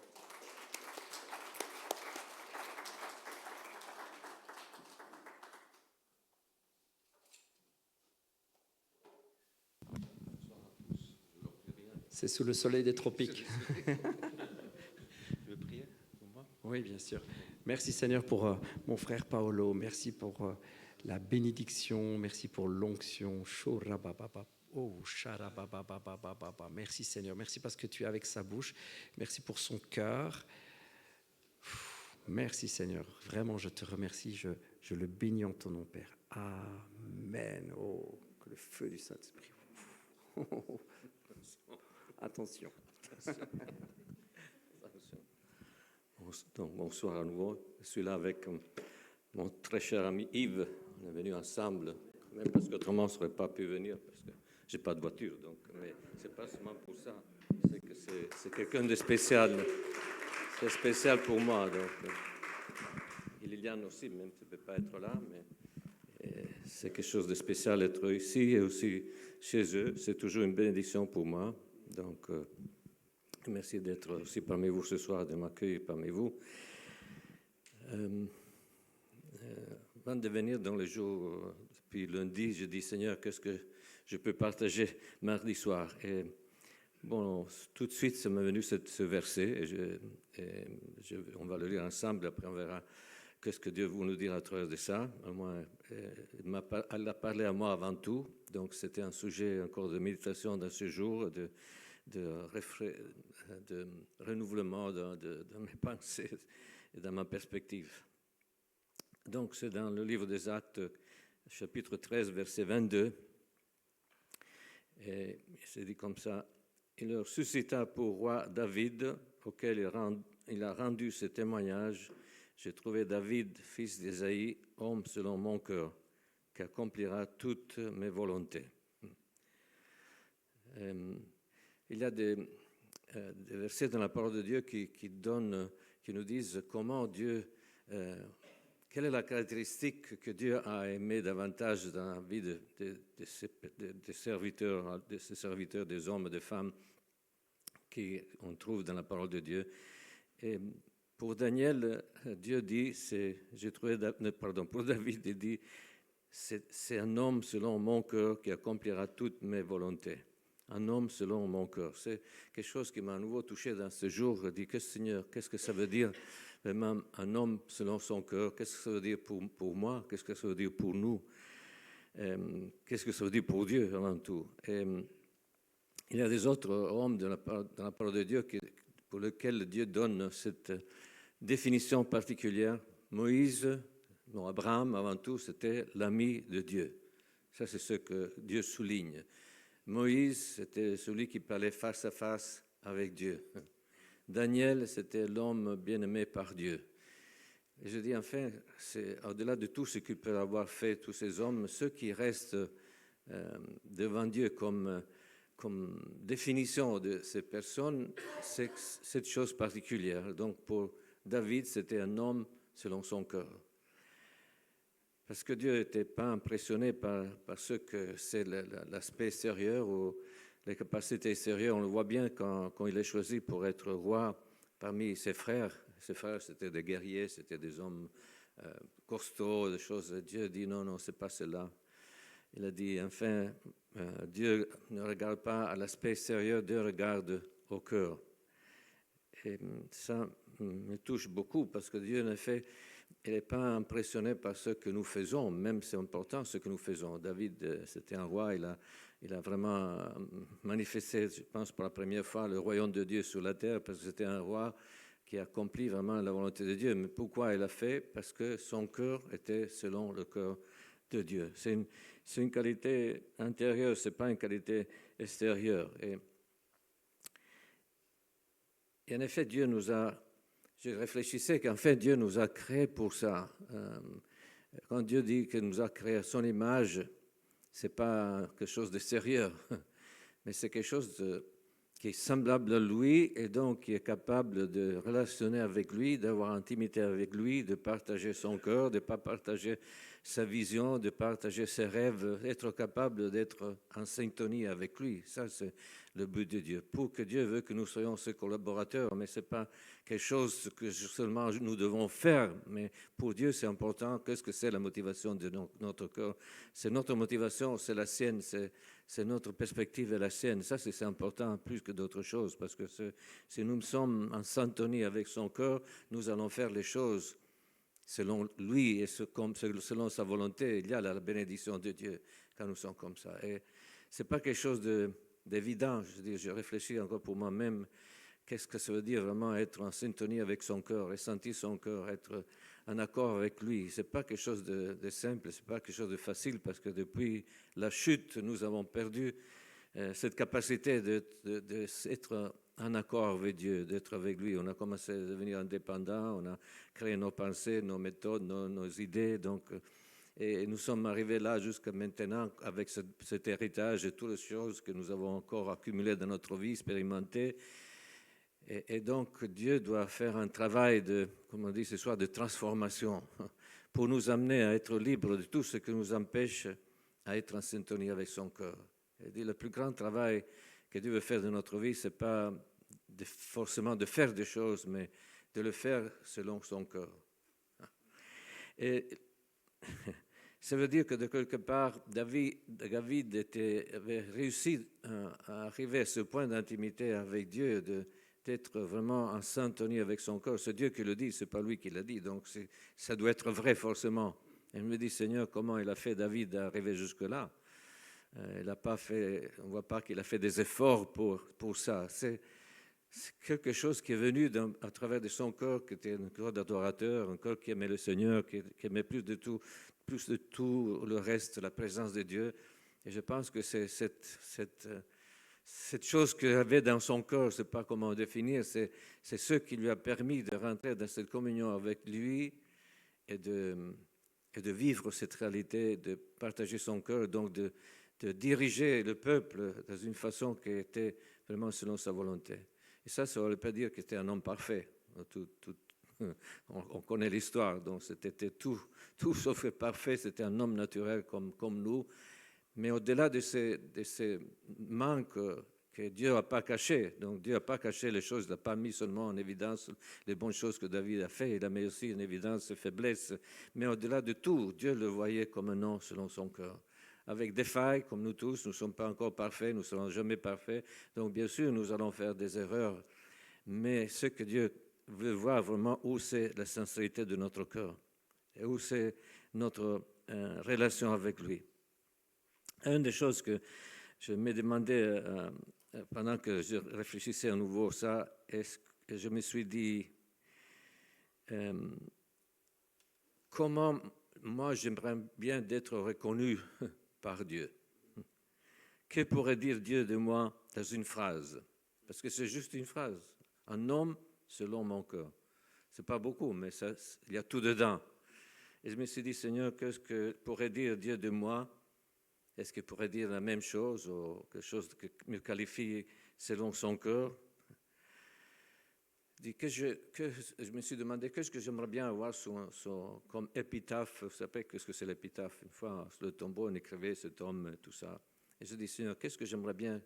C'est sous le soleil des tropiques. Je veux prier pour moi? Oui, bien sûr. Merci Seigneur pour mon frère Paolo. Merci pour la bénédiction. Merci pour l'onction. Merci Seigneur. Merci parce que tu es avec sa bouche. Merci pour son cœur. Merci Seigneur. Vraiment, je te remercie. Je le bénis en ton nom, Père. Amen. Oh, que le feu du Saint-Esprit. Attention. Donc, bonsoir à nouveau. Je suis là avec mon très cher ami Yves. On est venus ensemble, même parce qu'autrement on ne serait pas pu venir, parce que je n'ai pas de voiture. Donc, mais ce n'est pas seulement pour ça. C'est que c'est quelqu'un de spécial. C'est spécial pour moi. Donc, Liliane aussi, même si elle ne peut pas être là, mais c'est quelque chose de spécial d'être ici et aussi chez eux. C'est toujours une bénédiction pour moi. Donc, merci d'être aussi parmi vous ce soir, de m'accueillir parmi vous. Avant de venir dans les jours, depuis lundi, je dis, Seigneur, qu'est-ce que je peux partager mardi soir? Et bon, tout de suite, ça m'est venu ce verset, on va le lire ensemble, après on verra qu'est-ce que Dieu veut nous dire à travers de ça. Moi, elle a parlé à moi avant tout, donc c'était un sujet encore de méditation dans ce jour, de renouvellement de mes pensées et de ma perspective. Donc, c'est dans le livre des Actes, chapitre 13, verset 22. Et c'est dit comme ça. Il leur suscita pour roi David, auquel il a rendu ce témoignage. J'ai trouvé David, fils d'Ésaïe, homme selon mon cœur, qui accomplira toutes mes volontés. Il y a des versets dans la parole de Dieu qui nous disent comment Dieu quelle est la caractéristique que Dieu a aimé davantage dans la vie de ses serviteurs, des hommes et des femmes qu'on trouve dans la parole de Dieu. Et pour Daniel, Dieu dit, pour David, il dit, c'est un homme selon mon cœur qui accomplira toutes mes volontés. Un homme selon mon cœur. C'est quelque chose qui m'a à nouveau touché dans ce jour. Je dis, Seigneur, qu'est-ce que ça veut dire vraiment un homme selon son cœur? Qu'est-ce que ça veut dire pour moi? Qu'est-ce que ça veut dire pour nous? Qu'est-ce que ça veut dire pour Dieu avant tout? Il y a des autres hommes dans la parole de Dieu pour lesquels Dieu donne cette définition particulière. Moïse, Abraham avant tout, c'était l'ami de Dieu. Ça, c'est ce que Dieu souligne. Moïse, c'était celui qui parlait face à face avec Dieu. Daniel, c'était l'homme bien-aimé par Dieu. Et je dis enfin, c'est au-delà de tout ce qu'ils peuvent avoir fait, tous ces hommes, ceux qui restent devant Dieu comme définition de ces personnes, c'est cette chose particulière. Donc pour David, c'était un homme selon son cœur. Parce que Dieu n'était pas impressionné par ce que c'est l'aspect extérieur ou les capacités extérieures. On le voit bien quand il est choisi pour être roi parmi ses frères. Ses frères, c'était des guerriers, c'était des hommes costauds, des choses. Dieu dit non, c'est pas cela. Il a dit, enfin, Dieu ne regarde pas à l'aspect extérieur, Dieu regarde au cœur. Et ça me touche beaucoup parce que Dieu, en effet, il n'est pas impressionné par ce que nous faisons, même c'est important ce que nous faisons. David, c'était un roi, il a vraiment manifesté, je pense, pour la première fois le royaume de Dieu sur la terre, parce que c'était un roi qui accomplit vraiment la volonté de Dieu. Mais pourquoi il l'a fait? Parce que son cœur était selon le cœur de Dieu. C'est une qualité intérieure, ce n'est pas une qualité extérieure. Et en effet, Dieu nous a... Je réfléchissais qu'en fait, Dieu nous a créés pour ça. Quand Dieu dit qu'il nous a créés à son image, ce n'est pas quelque chose d'extérieur, mais c'est quelque chose qui est semblable à lui et donc qui est capable de relationner avec lui, d'avoir intimité avec lui, de partager son cœur, de ne pas partager sa vision, de partager ses rêves, être capable d'être en syntonie avec lui. Ça, c'est le but de Dieu. Pour que Dieu veut que nous soyons ses collaborateurs, mais ce n'est pas quelque chose que seulement nous devons faire, mais pour Dieu, c'est important. Qu'est-ce que c'est la motivation de notre cœur? C'est notre motivation, c'est la sienne, c'est notre perspective et la sienne. Ça, c'est important plus que d'autres choses, parce que si nous sommes en syntonie avec son cœur, nous allons faire les choses selon lui et selon sa volonté. Il y a la bénédiction de Dieu quand nous sommes comme ça. Et ce n'est pas quelque chose d'évident. Je réfléchis encore pour moi-même. Qu'est-ce que ça veut dire vraiment être en syntonie avec son cœur, ressentir son cœur, être en accord avec lui? Ce n'est pas quelque chose de simple, ce n'est pas quelque chose de facile, parce que depuis la chute, nous avons perdu cette capacité d'être en accord avec Dieu, d'être avec lui. On a commencé à devenir indépendants, on a créé nos pensées, nos méthodes, nos idées. Donc, et nous sommes arrivés là jusqu'à maintenant avec cet héritage et toutes les choses que nous avons encore accumulées dans notre vie, expérimentées. Et donc, Dieu doit faire un travail comme on dit ce soir, de transformation pour nous amener à être libres de tout ce qui nous empêche à être en syntonie avec son cœur. Et le plus grand travail que Dieu veut faire dans notre vie, ce n'est pas forcément de faire des choses, mais de le faire selon son cœur. Et ça veut dire que de quelque part, David avait réussi à arriver à ce point d'intimité avec Dieu, d'être vraiment en syntonie avec son cœur. C'est Dieu qui le dit, ce n'est pas lui qui l'a dit, donc ça doit être vrai forcément. Et je me dis, Seigneur, comment il a fait David d'arriver jusque-là? Il n'a pas fait, on ne voit pas qu'il a fait des efforts pour ça. C'est quelque chose qui est venu à travers de son cœur, qui était un cœur d'adorateur, un cœur qui aimait le Seigneur, qui aimait plus de tout le reste, la présence de Dieu. Et je pense que c'est cette chose qu'il avait dans son cœur, je ne sais pas comment définir, c'est ce qui lui a permis de rentrer dans cette communion avec lui et de vivre cette réalité, de partager son cœur, donc de diriger le peuple dans une façon qui était vraiment selon sa volonté. Et ça ne veut pas dire qu'il était un homme parfait. On connaît l'histoire, donc c'était tout sauf parfait, c'était un homme naturel comme nous. Mais au-delà de ces manques que Dieu n'a pas cachés, donc Dieu n'a pas caché les choses, il n'a pas mis seulement en évidence les bonnes choses que David a fait, il a mis aussi en évidence ses faiblesses. Mais au-delà de tout, Dieu le voyait comme un homme selon son cœur. Avec des failles, comme nous tous, nous ne sommes pas encore parfaits, nous ne serons jamais parfaits. Donc bien sûr, nous allons faire des erreurs. Mais ce que Dieu veut voir vraiment, où c'est la sincérité de notre cœur et où c'est notre relation avec lui. Une des choses que je me demandais pendant que je réfléchissais à nouveau ça, je me suis dit comment moi j'aimerais bien d'être reconnu par Dieu. Que pourrait dire Dieu de moi dans une phrase? Parce que c'est juste une phrase. Un homme selon mon cœur. C'est pas beaucoup, mais ça, il y a tout dedans. Et je me suis dit, Seigneur, qu'est-ce que pourrait dire Dieu de moi? Est-ce qu'il pourrait dire la même chose ou quelque chose qui me qualifie selon son cœur? Je me suis demandé qu'est-ce que j'aimerais bien avoir comme épitaphe. Vous savez qu'est-ce que c'est l'épitaphe? Une fois, sur le tombeau, on écrivait cet homme, tout ça. Et je dis, Seigneur, qu'est-ce que j'aimerais bien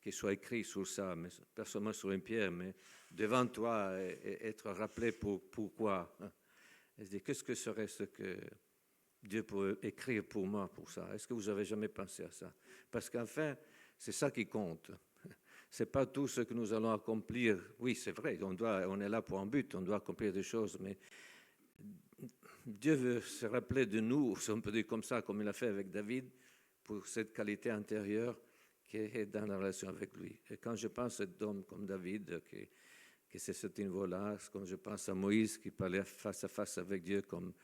qu'il soit écrit sur ça, mais pas seulement sur une pierre, mais devant toi et être rappelé pourquoi. Et je dis, qu'est-ce que serait ce que Dieu pourrait écrire pour moi pour ça? Est-ce que vous avez jamais pensé à ça? Parce qu'enfin, c'est ça qui compte. C'est pas tout ce que nous allons accomplir. Oui, c'est vrai, on est là pour un but, on doit accomplir des choses, mais Dieu veut se rappeler de nous, si on peut dire comme ça, comme il a fait avec David, pour cette qualité intérieure qui est dans la relation avec lui. Et quand je pense à cet homme comme David, que c'est ce niveau-là, quand je pense à Moïse qui parlait face à face avec Dieu comme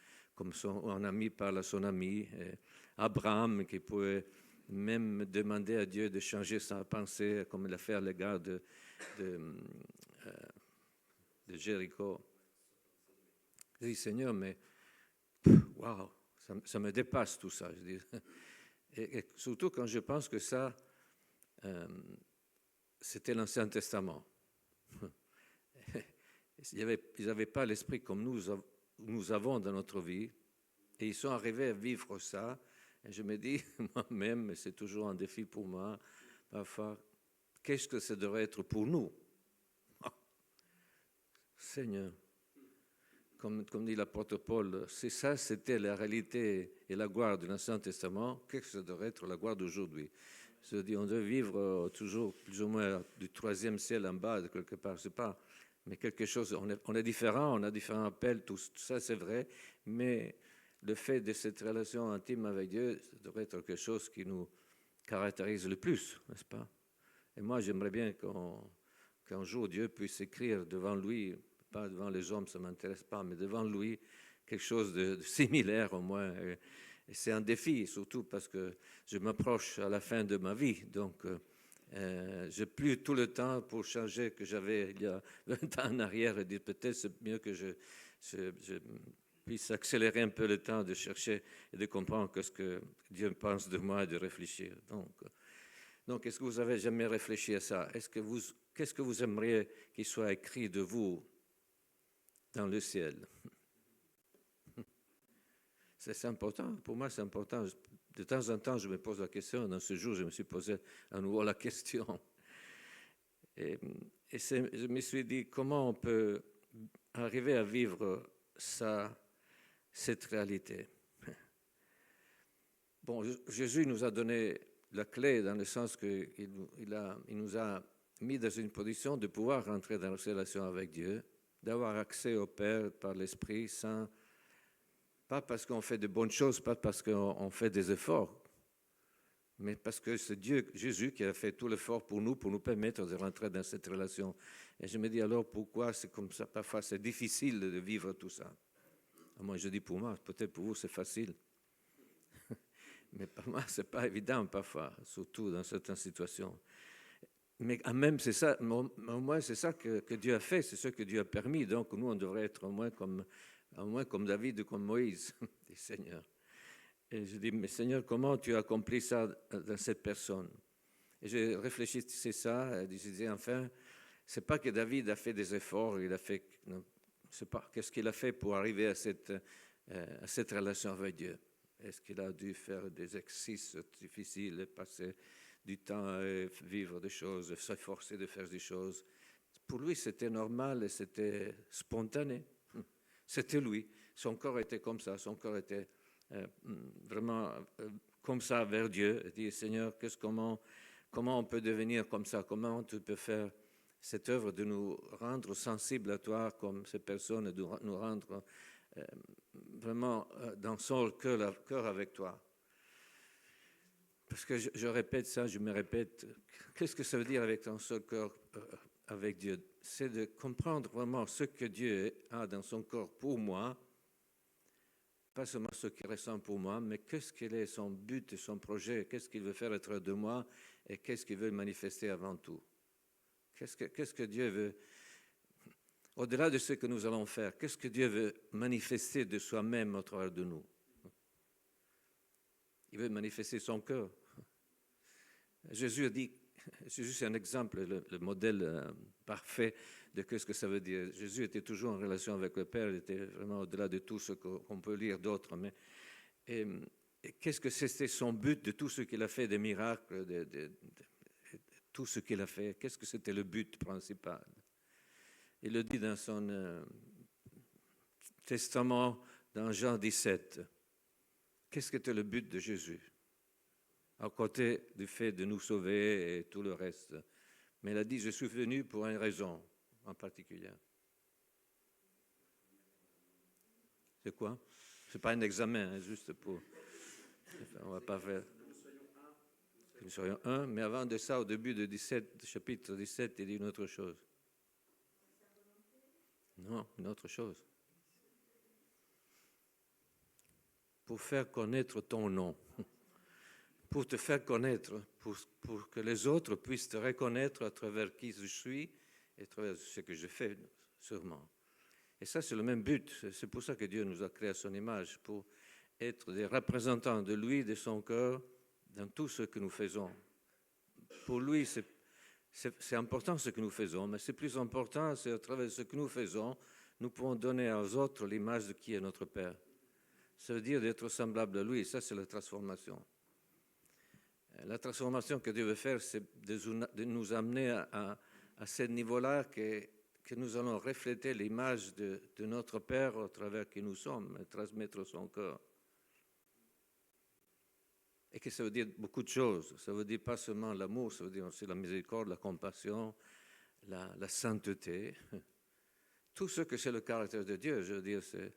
un ami parle à son ami, et Abraham qui pouvait même demander à Dieu de changer sa pensée comme il a fait à l'égard de Jéricho. Je dis, Seigneur, mais waouh, ça me dépasse tout ça. Je dis. Et surtout quand je pense que ça, c'était l'Ancien Testament. Ils n'avaient pas l'esprit comme nous avons dans notre vie, et ils sont arrivés à vivre ça. Et je me dis, moi-même, c'est toujours un défi pour moi, parfois, qu'est-ce que ça devrait être pour nous? Oh, Seigneur, comme dit l'apôtre Paul, si ça c'était la réalité et la gloire de l'Ancien Testament, qu'est-ce que ça devrait être la gloire d'aujourd'hui? Je dis, on doit vivre toujours plus ou moins du 3e ciel en bas, de quelque part, je sais pas, mais quelque chose, on est différents, on a différents appels, tout ça c'est vrai, mais le fait de cette relation intime avec Dieu, ça devrait être quelque chose qui nous caractérise le plus, n'est-ce pas? Et moi, j'aimerais bien qu'un jour Dieu puisse écrire devant lui, pas devant les hommes, ça ne m'intéresse pas, mais devant lui, quelque chose de similaire au moins. Et c'est un défi, surtout parce que je m'approche à la fin de ma vie, donc je n'ai plus tout le temps pour changer que j'avais il y a 20 ans en arrière et dire peut-être c'est mieux que je puisse accélérer un peu le temps de chercher et de comprendre ce que Dieu pense de moi et de réfléchir. Donc est-ce que vous avez jamais réfléchi à ça? Qu'est-ce que vous aimeriez qu'il soit écrit de vous dans le ciel? C'est important. Pour moi, c'est important. De temps en temps, je me pose la question. Dans ce jour, je me suis posé à nouveau la question. Et je me suis dit, comment on peut arriver à vivre cette réalité? Bon, Jésus nous a donné la clé dans le sens qu'il nous a mis dans une position de pouvoir rentrer dans la relation avec Dieu, d'avoir accès au Père par l'Esprit, pas parce qu'on fait de bonnes choses, pas parce qu'on fait des efforts, mais parce que c'est Dieu, Jésus, qui a fait tout l'effort pour nous permettre de rentrer dans cette relation. Et je me dis alors pourquoi c'est comme ça, parfois c'est difficile de vivre tout ça. Moi je dis pour moi, peut-être pour vous c'est facile. Mais pour moi, ce n'est pas évident parfois, surtout dans certaines situations. Mais même c'est ça, au moins c'est ça que Dieu a fait, c'est ce que Dieu a permis. Donc nous, on devrait être au moins comme David ou comme Moïse, dit Seigneur. Et je dis, mais Seigneur, comment tu as accompli ça dans cette personne? Et j'ai réfléchi à ça, et je disais, enfin, c'est pas que David a fait des efforts, il a fait je sais pas, qu'est-ce qu'il a fait pour arriver à cette relation avec Dieu? Est-ce qu'il a dû faire des exercices difficiles, passer du temps à vivre des choses, s'efforcer de faire des choses? Pour lui, c'était normal et c'était spontané. C'était lui. Son corps était comme ça. Son corps était vraiment comme ça vers Dieu. Il dit, Seigneur, comment on peut devenir comme ça? Comment tu peux faire cette œuvre de nous rendre sensibles à toi comme ces personnes, de nous rendre vraiment dans son cœur avec toi? Parce que je répète ça, je me répète. Qu'est-ce que ça veut dire avec ton seul cœur avec Dieu? C'est de comprendre vraiment ce que Dieu a dans son cœur pour moi, pas seulement ce qu'il ressent pour moi, mais qu'est-ce qu'il est son but et son projet, qu'est-ce qu'il veut faire à travers de moi et qu'est-ce qu'il veut manifester avant tout. Qu'est-ce que Dieu veut, au-delà de ce que nous allons faire, qu'est-ce que Dieu veut manifester de soi-même au travers de nous? Il veut manifester son cœur. Jésus a dit, Jésus c'est un exemple, le modèle parfait de ce que ça veut dire. Jésus était toujours en relation avec le Père, il était vraiment au-delà de tout ce qu'on peut lire d'autres. Mais et qu'est-ce que c'était son but de tout ce qu'il a fait, des miracles, de tout ce qu'il a fait? Qu'est-ce que c'était le but principal? Il le dit dans son testament, dans Jean 17. Qu'est-ce qui était le but de Jésus? À côté du fait de nous sauver et tout le reste. Mais il a dit, je suis venu pour une raison en particulier. C'est quoi? Ce n'est pas un examen, hein, juste pour... On ne va pas faire... Que nous soyons un, mais avant de ça, au début de chapitre 17, il dit une autre chose. Non, une autre chose. Pour faire connaître ton nom. Pour te faire connaître, pour que les autres puissent te reconnaître à travers qui je suis et à travers ce que je fais, sûrement. Et ça, c'est le même but. C'est pour ça que Dieu nous a créé à son image, pour être des représentants de lui, de son cœur, dans tout ce que nous faisons. Pour lui, c'est important ce que nous faisons, mais c'est plus important, c'est à travers ce que nous faisons, nous pouvons donner aux autres l'image de qui est notre Père. Ça veut dire d'être semblable à lui, ça c'est la transformation. La transformation que Dieu veut faire, c'est de nous amener à ce niveau-là que nous allons refléter l'image de notre Père au travers qui nous sommes, et transmettre son cœur. Et que ça veut dire beaucoup de choses. Ça veut dire pas seulement l'amour, ça veut dire aussi la miséricorde, la compassion, la sainteté. Tout ce que c'est le caractère de Dieu, je veux dire, c'est...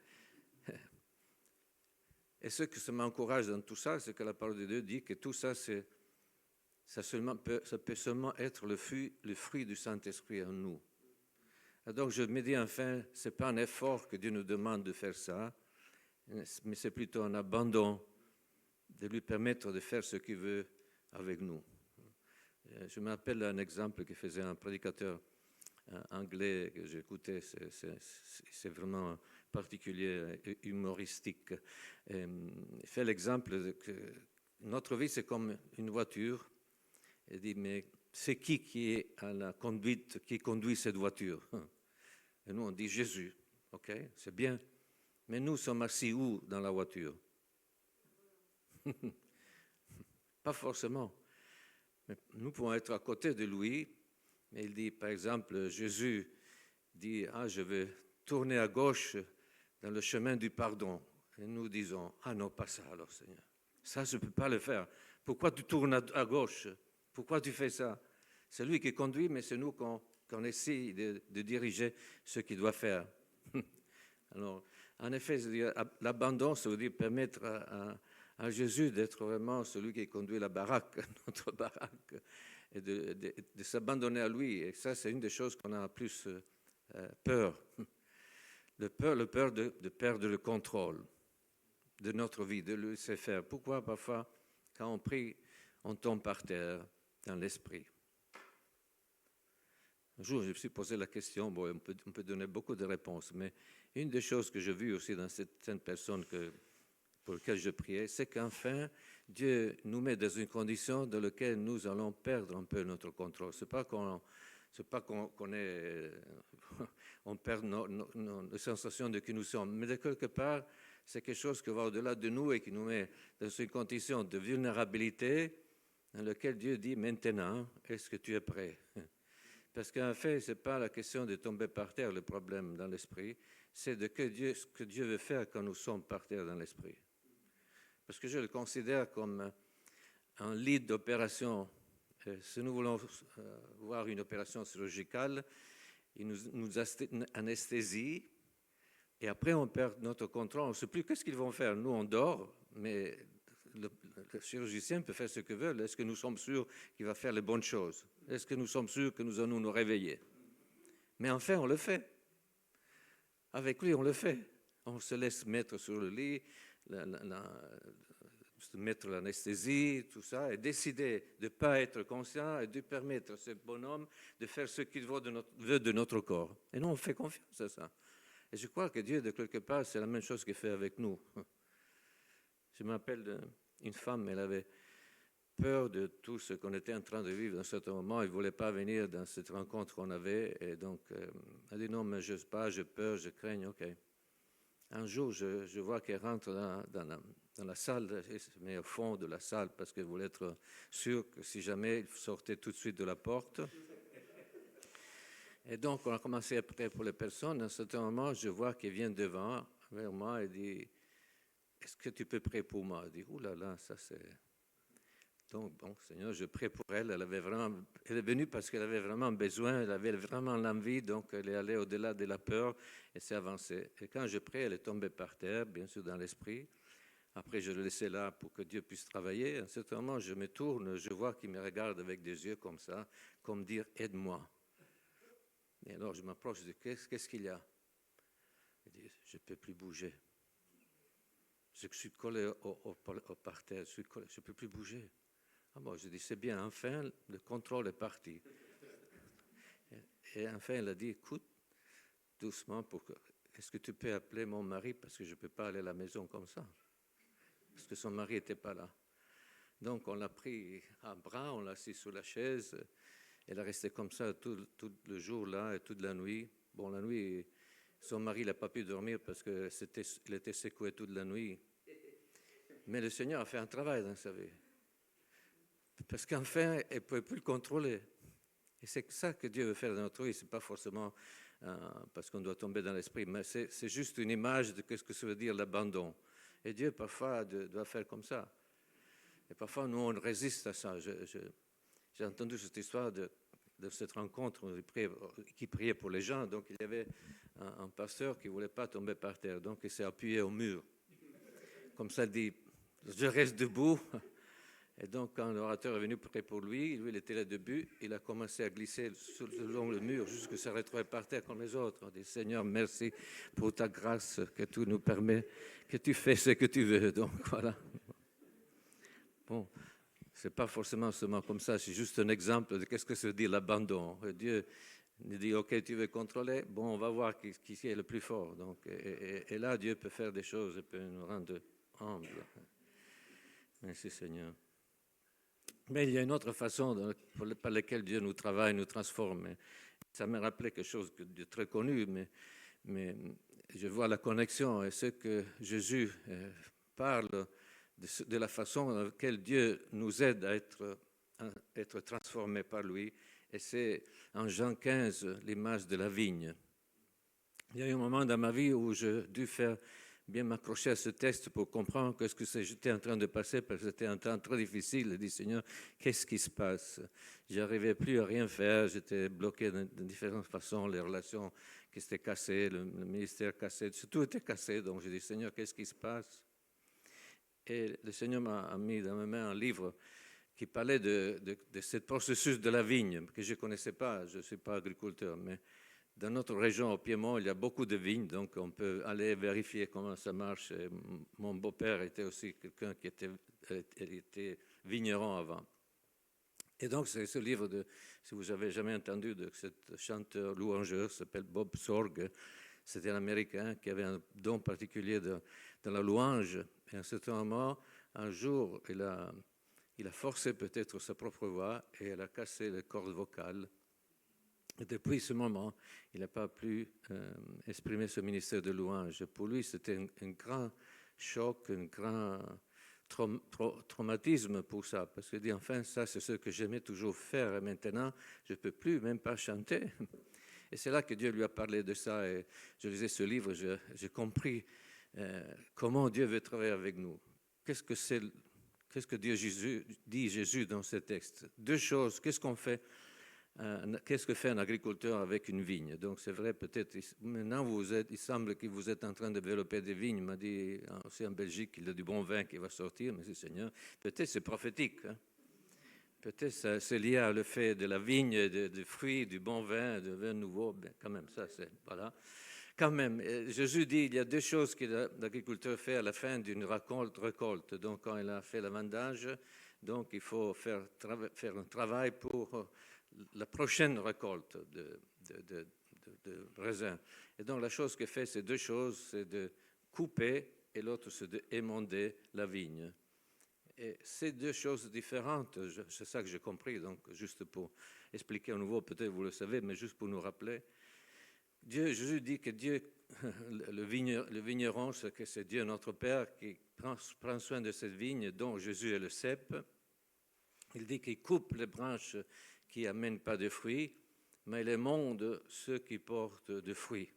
Et ce que ça m'encourage dans tout ça, c'est que la parole de Dieu dit que tout ça, ça peut seulement être le fruit du Saint-Esprit en nous. Et donc je me dis enfin, ce n'est pas un effort que Dieu nous demande de faire ça, mais c'est plutôt un abandon de lui permettre de faire ce qu'il veut avec nous. Je me rappelle un exemple que faisait un prédicateur anglais que j'écoutais, c'est vraiment particulier, humoristique. Il fait l'exemple que notre vie, c'est comme une voiture. Il dit, mais c'est qui est à la conduite, qui conduit cette voiture? Et nous, on dit Jésus. OK, c'est bien. Mais nous sommes assis où dans la voiture? Pas forcément. Mais nous pouvons être à côté de lui. Mais il dit, par exemple, Jésus dit, je vais tourner à gauche dans le chemin du pardon. Et nous disons, non, pas ça alors, Seigneur. Ça, je ne peux pas le faire. Pourquoi tu tournes à gauche? Pourquoi tu fais ça? C'est lui qui conduit, mais c'est nous qu'on essaie de diriger ce qu'il doit faire. Alors, en effet, l'abandon, ça veut dire permettre à Jésus d'être vraiment celui qui conduit la baraque, notre baraque, et de s'abandonner à lui. Et ça, c'est une des choses qu'on a plus peur. Le peur de perdre le contrôle de notre vie, de le laisser faire. Pourquoi parfois, quand on prie, on tombe par terre dans l'esprit? Un jour, je me suis posé la question, on peut donner beaucoup de réponses, mais une des choses que j'ai vues aussi dans certaines personnes pour lesquelles je priais, c'est qu'enfin, Dieu nous met dans une condition dans laquelle nous allons perdre un peu notre contrôle. C'est pas qu'on on perd nos sensations de qui nous sommes. Mais de quelque part, c'est quelque chose qui va au-delà de nous et qui nous met dans une condition de vulnérabilité dans laquelle Dieu dit maintenant, est-ce que tu es prêt? Parce qu'en fait, ce n'est pas la question de tomber par terre le problème dans l'esprit, c'est de ce que Dieu veut faire quand nous sommes par terre dans l'esprit. Parce que je le considère comme un lead d'opération. Si nous voulons voir une opération chirurgicale, il nous anesthésie et après on perd notre contrôle. On ne sait plus qu'est-ce qu'ils vont faire. Nous, on dort, mais le chirurgien peut faire ce qu'il veut. Est-ce que nous sommes sûrs qu'il va faire les bonnes choses? Est-ce que nous sommes sûrs que nous allons nous réveiller? Mais enfin, on le fait. Avec lui, on le fait. On se laisse mettre sur le lit, mettre l'anesthésie, tout ça, et décider de ne pas être conscient et de permettre à ce bonhomme de faire ce qu'il veut de notre corps. Et nous, on fait confiance à ça. Et je crois que Dieu, de quelque part, c'est la même chose qu'il fait avec nous. Je me rappelle d'une femme, elle avait peur de tout ce qu'on était en train de vivre dans ce moment. Elle ne voulait pas venir dans cette rencontre qu'on avait. Et donc, elle dit non, mais je n'ose pas, j'ai peur, je crains, ok. Un jour, je vois qu'elle rentre dans la salle, elle se met au fond de la salle parce qu'elle voulait être sûre que si jamais il sortait tout de suite de la porte. Et donc, on a commencé à prier pour les personnes. À un certain moment, je vois qu'elle vient devant, vers moi, et dit, est-ce que tu peux prier pour moi? Je dis, ouh là là, ça c'est... Donc, bon, Seigneur, je prie pour elle. Elle est venue parce qu'elle avait vraiment besoin, elle avait vraiment l'envie, donc elle est allée au-delà de la peur et s'est avancée. Et quand je prie, elle est tombée par terre, bien sûr, dans l'esprit. Après, je le laissais là pour que Dieu puisse travailler. À un certain moment, je me tourne, je vois qu'il me regarde avec des yeux comme ça, comme dire, aide-moi. Et alors, je m'approche, je dis, qu'est-ce qu'il y a? Il dit, je ne peux plus bouger. Je suis collé par terre, je ne peux plus bouger. Ah bon, je dis, c'est bien, enfin, le contrôle est parti. Et enfin, elle a dit, écoute, doucement, est-ce que tu peux appeler mon mari parce que je ne peux pas aller à la maison comme ça? Parce que son mari n'était pas là. Donc, on l'a pris à bras, on l'a assis sur la chaise. Elle est restée comme ça tout le jour là et toute la nuit. Bon, la nuit, son mari n'a pas pu dormir parce qu'il était secoué toute la nuit. Mais le Seigneur a fait un travail dans sa vie. Parce qu'enfin, elle ne pouvait plus le contrôler. Et c'est ça que Dieu veut faire dans notre vie. Ce n'est pas forcément parce qu'on doit tomber dans l'esprit, mais c'est juste une image de ce que ça veut dire l'abandon. Et Dieu, parfois, doit faire comme ça. Et parfois, nous, on résiste à ça. J'ai entendu cette histoire de cette rencontre qui priait pour les gens. Donc, il y avait un pasteur qui ne voulait pas tomber par terre. Donc, il s'est appuyé au mur. Comme ça, il dit, je reste debout. Et donc, quand l'orateur est venu prier pour lui, il était là debout, il a commencé à glisser le long le mur jusqu'à se retrouver par terre comme les autres. On dit, Seigneur, merci pour ta grâce que tu nous permets, que tu fais ce que tu veux. Donc, voilà. Bon, ce n'est pas forcément seulement comme ça, c'est juste un exemple de qu'est-ce que ça veut dire l'abandon. Dieu dit, ok, tu veux contrôler, bon, on va voir qui est le plus fort. Donc, et là, Dieu peut faire des choses, il peut nous rendre humbles. Merci Seigneur. Mais il y a une autre façon par laquelle Dieu nous travaille, nous transforme. Ça m'a rappelé quelque chose de très connu, mais je vois la connexion et ce que Jésus parle de la façon dans laquelle Dieu nous aide à être transformés par lui. Et c'est en Jean 15, l'image de la vigne. Il y a eu un moment dans ma vie où j'ai dû bien m'accrocher à ce texte pour comprendre ce que j'étais en train de passer, parce que c'était un temps très difficile. Je dis, Seigneur, qu'est-ce qui se passe? Je n'arrivais plus à rien faire, j'étais bloqué de différentes façons, les relations qui étaient cassées, le ministère cassé, tout était cassé. Donc je dis, Seigneur, qu'est-ce qui se passe? Et le Seigneur m'a mis dans mes mains un livre qui parlait de ce processus de la vigne, que je ne connaissais pas, je ne suis pas agriculteur, mais dans notre région, au Piémont, il y a beaucoup de vignes, donc on peut aller vérifier comment ça marche. Et mon beau-père était aussi quelqu'un qui était vigneron avant. Et donc, c'est ce livre, si vous avez jamais entendu, de ce chanteur louangeur, s'appelle Bob Sorg. C'était un Américain qui avait un don particulier dans la louange. Et à un certain moment, un jour, il a forcé peut-être sa propre voix et elle a cassé les cordes vocales. Et depuis ce moment, il n'a pas pu exprimer ce ministère de louange. Pour lui, c'était un grand choc, un grand traumatisme pour ça, parce qu'il dit, enfin, ça, c'est ce que j'aimais toujours faire, et maintenant, je ne peux plus même pas chanter. Et c'est là que Dieu lui a parlé de ça, et je lisais ce livre, j'ai compris comment Dieu veut travailler avec nous. Qu'est-ce que dit Jésus dans ce texte? Deux choses. Qu'est-ce que fait un agriculteur avec une vigne? Donc c'est vrai, peut-être, maintenant il semble que vous êtes en train de développer des vignes. Il m'a dit aussi en Belgique qu'il y a du bon vin qui va sortir, mais Seigneur, peut-être c'est prophétique. Hein? Peut-être c'est lié à le fait de la vigne, de fruits, du bon vin, de vin nouveau. Ben, quand même, ça c'est, voilà. Quand même, Jésus dit il y a deux choses que l'agriculteur fait à la fin d'une récolte. Donc quand il a fait le vendage, donc il faut faire un travail pour la prochaine récolte de raisin. Et donc la chose que fait ces deux choses, c'est de couper et l'autre c'est d'émonder la vigne. Et c'est deux choses différentes, c'est ça que j'ai compris, donc juste pour expliquer à nouveau, peut-être vous le savez, mais juste pour nous rappeler. Jésus dit que Dieu, le vigneron, c'est Dieu notre Père qui prend soin de cette vigne dont Jésus est le cep. Il dit qu'il coupe les branches qui n'amènent pas de fruits, mais il émonde ceux qui portent de fruits.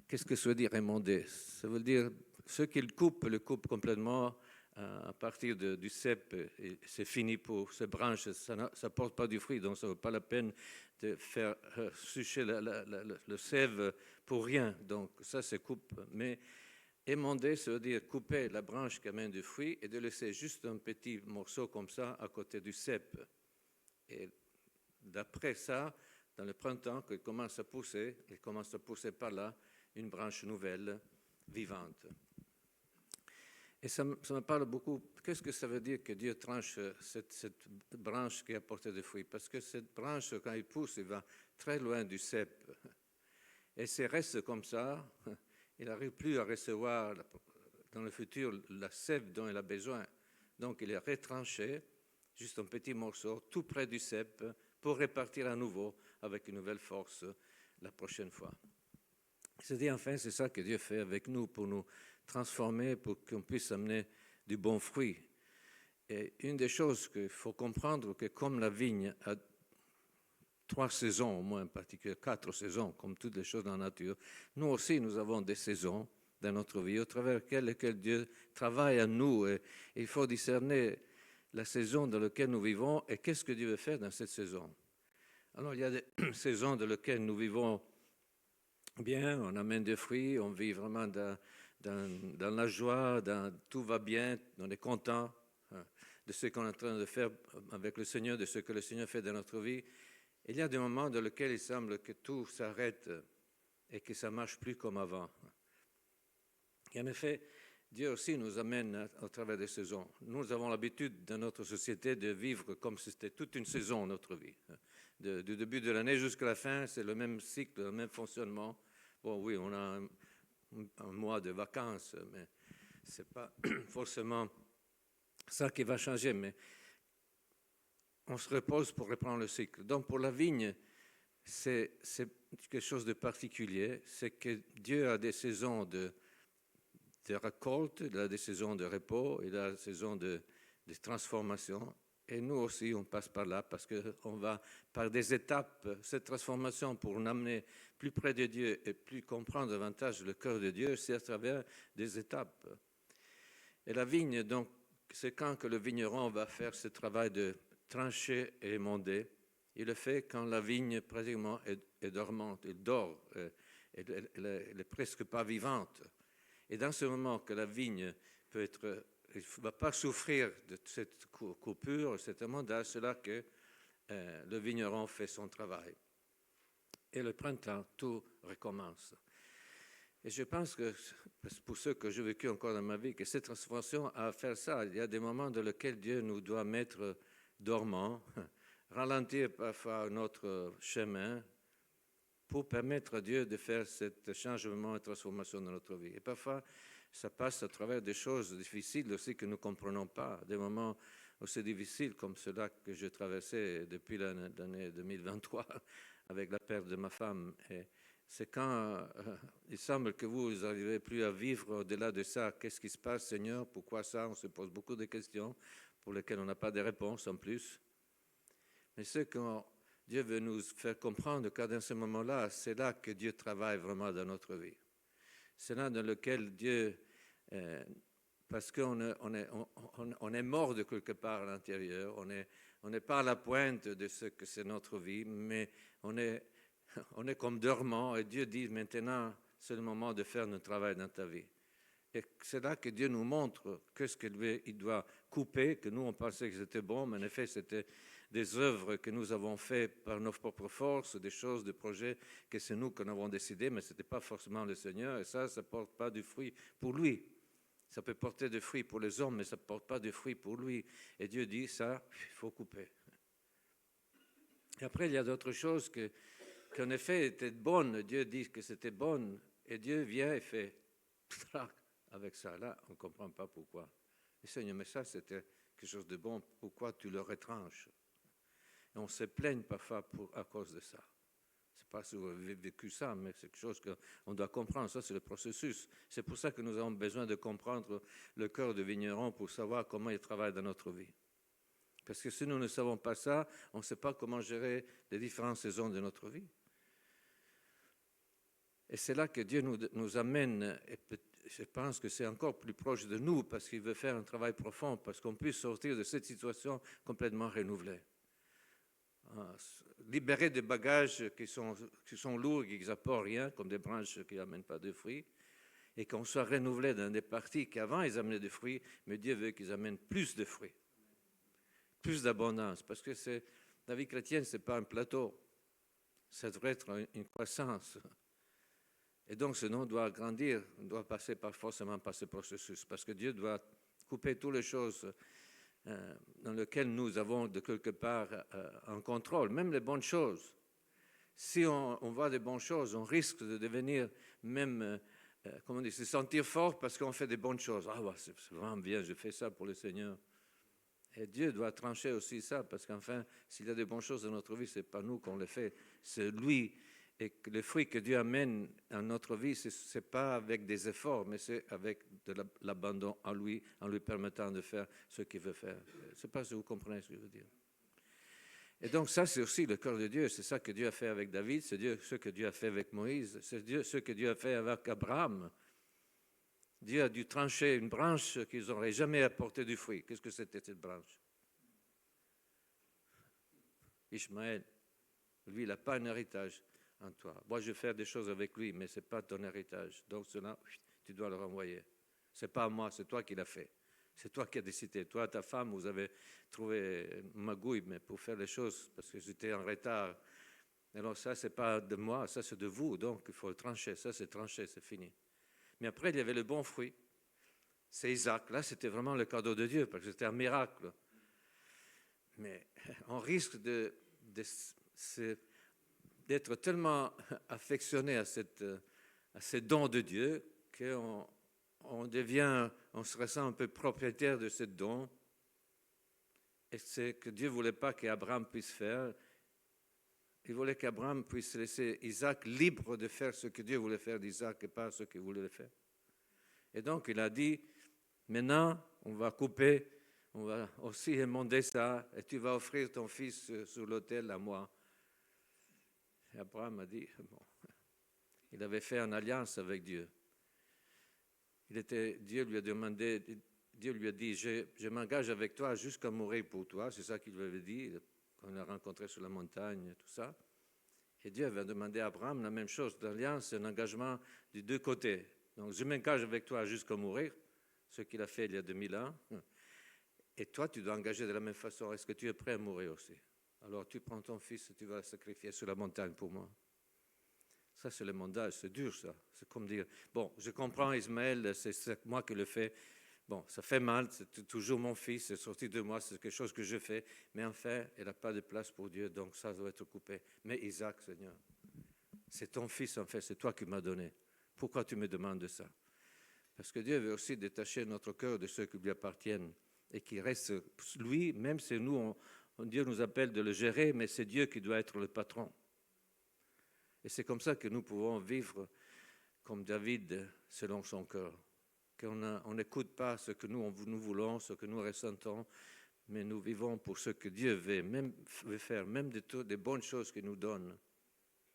Qu'est-ce que ça veut dire émonder? Ça veut dire ceux qu'il coupe, le coupe complètement à partir du cep, et c'est fini pour ces branches, ça ne porte pas du fruit, donc ça ne vaut pas la peine de faire sucer le sève pour rien. Donc ça, c'est coupe. Mais émonder, ça veut dire couper la branche qui amène du fruit et de laisser juste un petit morceau comme ça à côté du cep. Et d'après ça, dans le printemps, quand il commence à pousser par là une branche nouvelle, vivante. Et ça me parle beaucoup. Qu'est-ce que ça veut dire que Dieu tranche cette branche qui a porté des fruits? Parce que cette branche, quand il pousse, il va très loin du cep. Et s'il reste comme ça, il n'arrive plus à recevoir dans le futur la sève dont il a besoin. Donc il est retranché, juste un petit morceau, tout près du cep, pour repartir à nouveau avec une nouvelle force la prochaine fois. C'est-à-dire, enfin, c'est ça que Dieu fait avec nous, pour nous transformer, pour qu'on puisse amener du bon fruit. Et une des choses qu'il faut comprendre, que comme la vigne a 3 saisons, au moins en particulier 4 saisons, comme toutes les choses dans la nature, nous aussi, nous avons des saisons dans notre vie, au travers desquelles Dieu travaille à nous. Et il faut discerner la saison dans laquelle nous vivons et qu'est-ce que Dieu veut faire dans cette saison. Alors, il y a des saisons dans lesquelles nous vivons bien, on amène des fruits, on vit vraiment dans la joie, tout va bien, on est content de ce qu'on est en train de faire avec le Seigneur, de ce que le Seigneur fait dans notre vie. Il y a des moments dans lesquels il semble que tout s'arrête et que ça ne marche plus comme avant. Et en effet, Dieu aussi nous amène au travers des saisons. Nous avons l'habitude dans notre société de vivre comme si c'était toute une saison, notre vie. Du début de l'année jusqu'à la fin, c'est le même cycle, le même fonctionnement. Bon, oui, on a un mois de vacances, mais ce n'est pas forcément ça qui va changer. Mais on se repose pour reprendre le cycle. Donc, pour la vigne, c'est quelque chose de particulier. C'est que Dieu a des saisons de récolte, il a des saisons de repos, il a des saisons de transformation. Et nous aussi, on passe par là parce qu'on va par des étapes. Cette transformation pour nous amener plus près de Dieu et plus comprendre davantage le cœur de Dieu, c'est à travers des étapes. Et la vigne, donc, c'est quand que le vigneron va faire ce travail de trancher et émonder. Il le fait quand la vigne, pratiquement, est dormante, elle dort, elle est presque pas vivante. Et dans ce moment que la vigne peut être... Il ne va pas souffrir de cette coupure, c'est dans cela que le vigneron fait son travail. Et le printemps, tout recommence. Et je pense que, pour ceux que j'ai vécu encore dans ma vie, que cette transformation a à faire ça. Il y a des moments dans lesquels Dieu nous doit mettre dormants, ralentir parfois notre chemin pour permettre à Dieu de faire ce changement et transformation dans notre vie. Et parfois, ça passe à travers des choses difficiles aussi que nous ne comprenons pas, des moments aussi difficiles comme ceux-là que j'ai traversés depuis l'année 2023 avec la perte de ma femme. Et c'est quand il semble que vous n'arrivez plus à vivre au-delà de ça. Qu'est-ce qui se passe, Seigneur? Pourquoi ça? On se pose beaucoup de questions pour lesquelles on n'a pas de réponse en plus. Mais ce que Dieu veut nous faire comprendre, car dans ce moment-là, c'est là que Dieu travaille vraiment dans notre vie. C'est là dans lequel Dieu, parce qu'on est mort de quelque part à l'intérieur, on n'est pas à la pointe de ce que c'est notre vie, mais on est comme dormant, et Dieu dit maintenant, c'est le moment de faire notre travail dans ta vie. Et c'est là que Dieu nous montre qu'est-ce qu'il doit couper, que nous on pensait que c'était bon, mais en effet c'était des œuvres que nous avons faites par nos propres forces, des choses, des projets que c'est nous qui en avons décidé, mais ce n'était pas forcément le Seigneur, et ça ne porte pas du fruit pour lui. Ça peut porter des fruits pour les hommes, mais ça ne porte pas de fruits pour lui. Et Dieu dit, ça, il faut couper. Et après, il y a d'autres choses qu'en effet étaient bonnes. Dieu dit que c'était bon, et Dieu vient et fait avec ça. Là, on ne comprend pas pourquoi. Et Seigneur, mais ça, c'était quelque chose de bon. Pourquoi tu le retranches? Et on se plaigne parfois à cause de ça. Je ne sais pas si vous avez vécu ça, mais c'est quelque chose qu'on doit comprendre. Ça, c'est le processus. C'est pour ça que nous avons besoin de comprendre le cœur du vigneron pour savoir comment il travaille dans notre vie. Parce que si nous ne savons pas ça, on ne sait pas comment gérer les différentes saisons de notre vie. Et c'est là que Dieu nous amène, et je pense que c'est encore plus proche de nous, parce qu'il veut faire un travail profond, parce qu'on puisse sortir de cette situation complètement renouvelée. Libérer des bagages qui sont lourds, qui n'apportent rien, comme des branches qui n'amènent pas de fruits, et qu'on soit renouvelé dans des parties qui avant ils amenaient des fruits, mais Dieu veut qu'ils amènent plus de fruits, plus d'abondance, parce que la vie chrétienne, ce n'est pas un plateau, ça devrait être une croissance. Et donc ce nom doit grandir, doit passer forcément par ce processus, parce que Dieu doit couper toutes les choses dans lesquelles nous avons de quelque part un contrôle, même les bonnes choses. Si on voit des bonnes choses, on risque de devenir même, comment dire, se sentir fort parce qu'on fait des bonnes choses. Ah, ouais, c'est vraiment bien, je fais ça pour le Seigneur. Et Dieu doit trancher aussi ça, parce qu'enfin, s'il y a des bonnes choses dans notre vie, ce n'est pas nous qu'on les fait, c'est lui. Et que le fruit que Dieu amène dans notre vie, ce n'est pas avec des efforts, mais c'est avec de l'abandon à lui, en lui permettant de faire ce qu'il veut faire. Je ne sais pas si vous comprenez ce que je veux dire. Et donc ça, c'est aussi le cœur de Dieu. C'est ça que Dieu a fait avec David, c'est ce que Dieu a fait avec Moïse, c'est ce que Dieu a fait avec Abraham. Dieu a dû trancher une branche qu'ils n'auraient jamais apporté du fruit. Qu'est-ce que c'était cette branche? Ishmaël. Lui, il n'a pas un héritage en toi. Moi, je vais faire des choses avec lui, mais ce n'est pas ton héritage. Donc, cela, tu dois le renvoyer. Ce n'est pas moi, c'est toi qui l'as fait. C'est toi qui as décidé. Toi, ta femme, vous avez trouvé magouille, mais pour faire les choses, parce que j'étais en retard. Alors ça, ce n'est pas de moi, ça, c'est de vous. Donc, il faut le trancher. Ça, c'est tranché, c'est fini. Mais après, il y avait le bon fruit. C'est Isaac. Là, c'était vraiment le cadeau de Dieu, parce que c'était un miracle. Mais on risque d'être tellement affectionné à ces dons de Dieu qu'on se ressent un peu propriétaire de ces dons. Et c'est que Dieu ne voulait pas qu'Abraham puisse faire. Il voulait qu'Abraham puisse laisser Isaac libre de faire ce que Dieu voulait faire d'Isaac et pas ce qu'il voulait faire. Et donc il a dit, maintenant on va couper, on va aussi émonder ça, et tu vas offrir ton fils sur l'autel à moi. Et Abraham a dit, bon, il avait fait une alliance avec Dieu. Dieu lui a dit, je m'engage avec toi jusqu'à mourir pour toi. C'est ça qu'il lui avait dit, quand on l'a rencontré sur la montagne, tout ça. Et Dieu avait demandé à Abraham la même chose. L'alliance, c'est un engagement des deux côtés. Donc, je m'engage avec toi jusqu'à mourir, ce qu'il a fait il y a 2000 ans. Et toi, tu dois engager de la même façon. Est-ce que tu es prêt à mourir aussi? Alors, tu prends ton fils et tu vas le sacrifier sur la montagne pour moi. Ça, c'est le mandage, c'est dur, ça. C'est comme dire, bon, je comprends Ismaël, c'est moi qui le fais. Bon, ça fait mal, c'est toujours mon fils, c'est sorti de moi, c'est quelque chose que je fais. Mais enfin, il n'a pas de place pour Dieu, donc ça doit être coupé. Mais Isaac, Seigneur, c'est ton fils, en fait, c'est toi qui m'as donné. Pourquoi tu me demandes ça? Parce que Dieu veut aussi détacher notre cœur de ceux qui lui appartiennent et qui reste lui, même si nous, Dieu nous appelle de le gérer, mais c'est Dieu qui doit être le patron. Et c'est comme ça que nous pouvons vivre comme David selon son cœur. Qu'on n'écoute pas ce que nous voulons, ce que nous ressentons, mais nous vivons pour ce que Dieu veut faire, même des bonnes choses qu'il nous donne,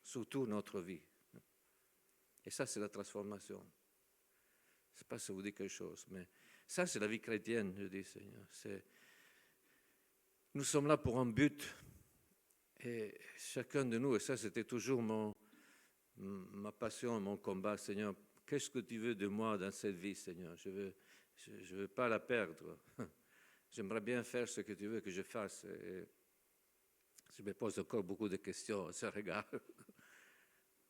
surtout notre vie. Et ça, c'est la transformation. Je ne sais pas si ça vous dit quelque chose, mais ça, c'est la vie chrétienne, je dis, Seigneur. Nous sommes là pour un but. Et chacun de nous, et ça, c'était toujours ma passion, mon combat, Seigneur. Qu'est-ce que tu veux de moi dans cette vie, Seigneur? Je veux pas la perdre. J'aimerais bien faire ce que tu veux que je fasse. Et je me pose encore beaucoup de questions à ce regard.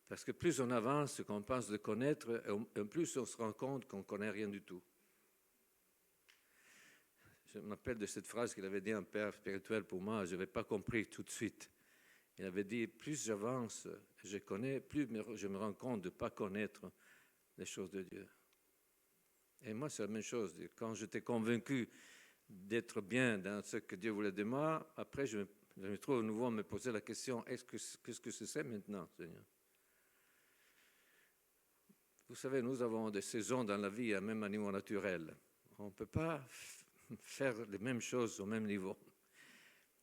Parce que plus on avance, qu'on pense de connaître, et plus on se rend compte qu'on ne connaît rien du tout. Je me rappelle de cette phrase qu'il avait dit un père spirituel pour moi, je n'avais pas compris tout de suite. Il avait dit, plus j'avance, je connais, plus je me rends compte de ne pas connaître les choses de Dieu. Et moi, c'est la même chose. Quand j'étais convaincu d'être bien dans ce que Dieu voulait de moi, après, je me trouve à nouveau à me poser la question, qu'est-ce que c'est maintenant, Seigneur? Vous savez, nous avons des saisons dans la vie, même à niveau naturel. On ne peut pas faire les mêmes choses au même niveau.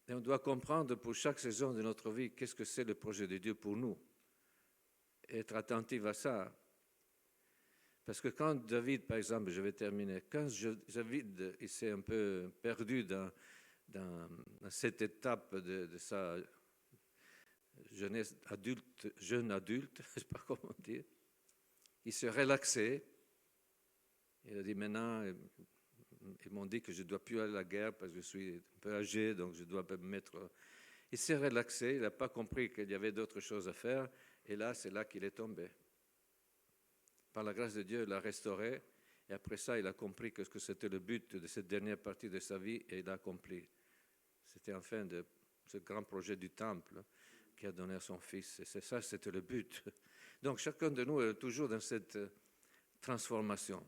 Et on doit comprendre pour chaque saison de notre vie qu'est-ce que c'est le projet de Dieu pour nous. Et être attentif à ça. Parce que quand David, par exemple, je vais terminer, quand David il s'est un peu perdu dans cette étape de sa jeunesse jeune adulte, je ne sais pas comment dire, il s'est relaxé. Il a dit maintenant, ils m'ont dit que je ne dois plus aller à la guerre parce que je suis un peu âgé, donc je dois me mettre... Il s'est relaxé, il n'a pas compris qu'il y avait d'autres choses à faire, et là, c'est là qu'il est tombé. Par la grâce de Dieu, il l'a restauré, et après ça, il a compris que c'était le but de cette dernière partie de sa vie, et il l'a accompli. C'était enfin de ce grand projet du temple qui a donné à son fils, et c'est ça, c'était le but. Donc chacun de nous est toujours dans cette transformation.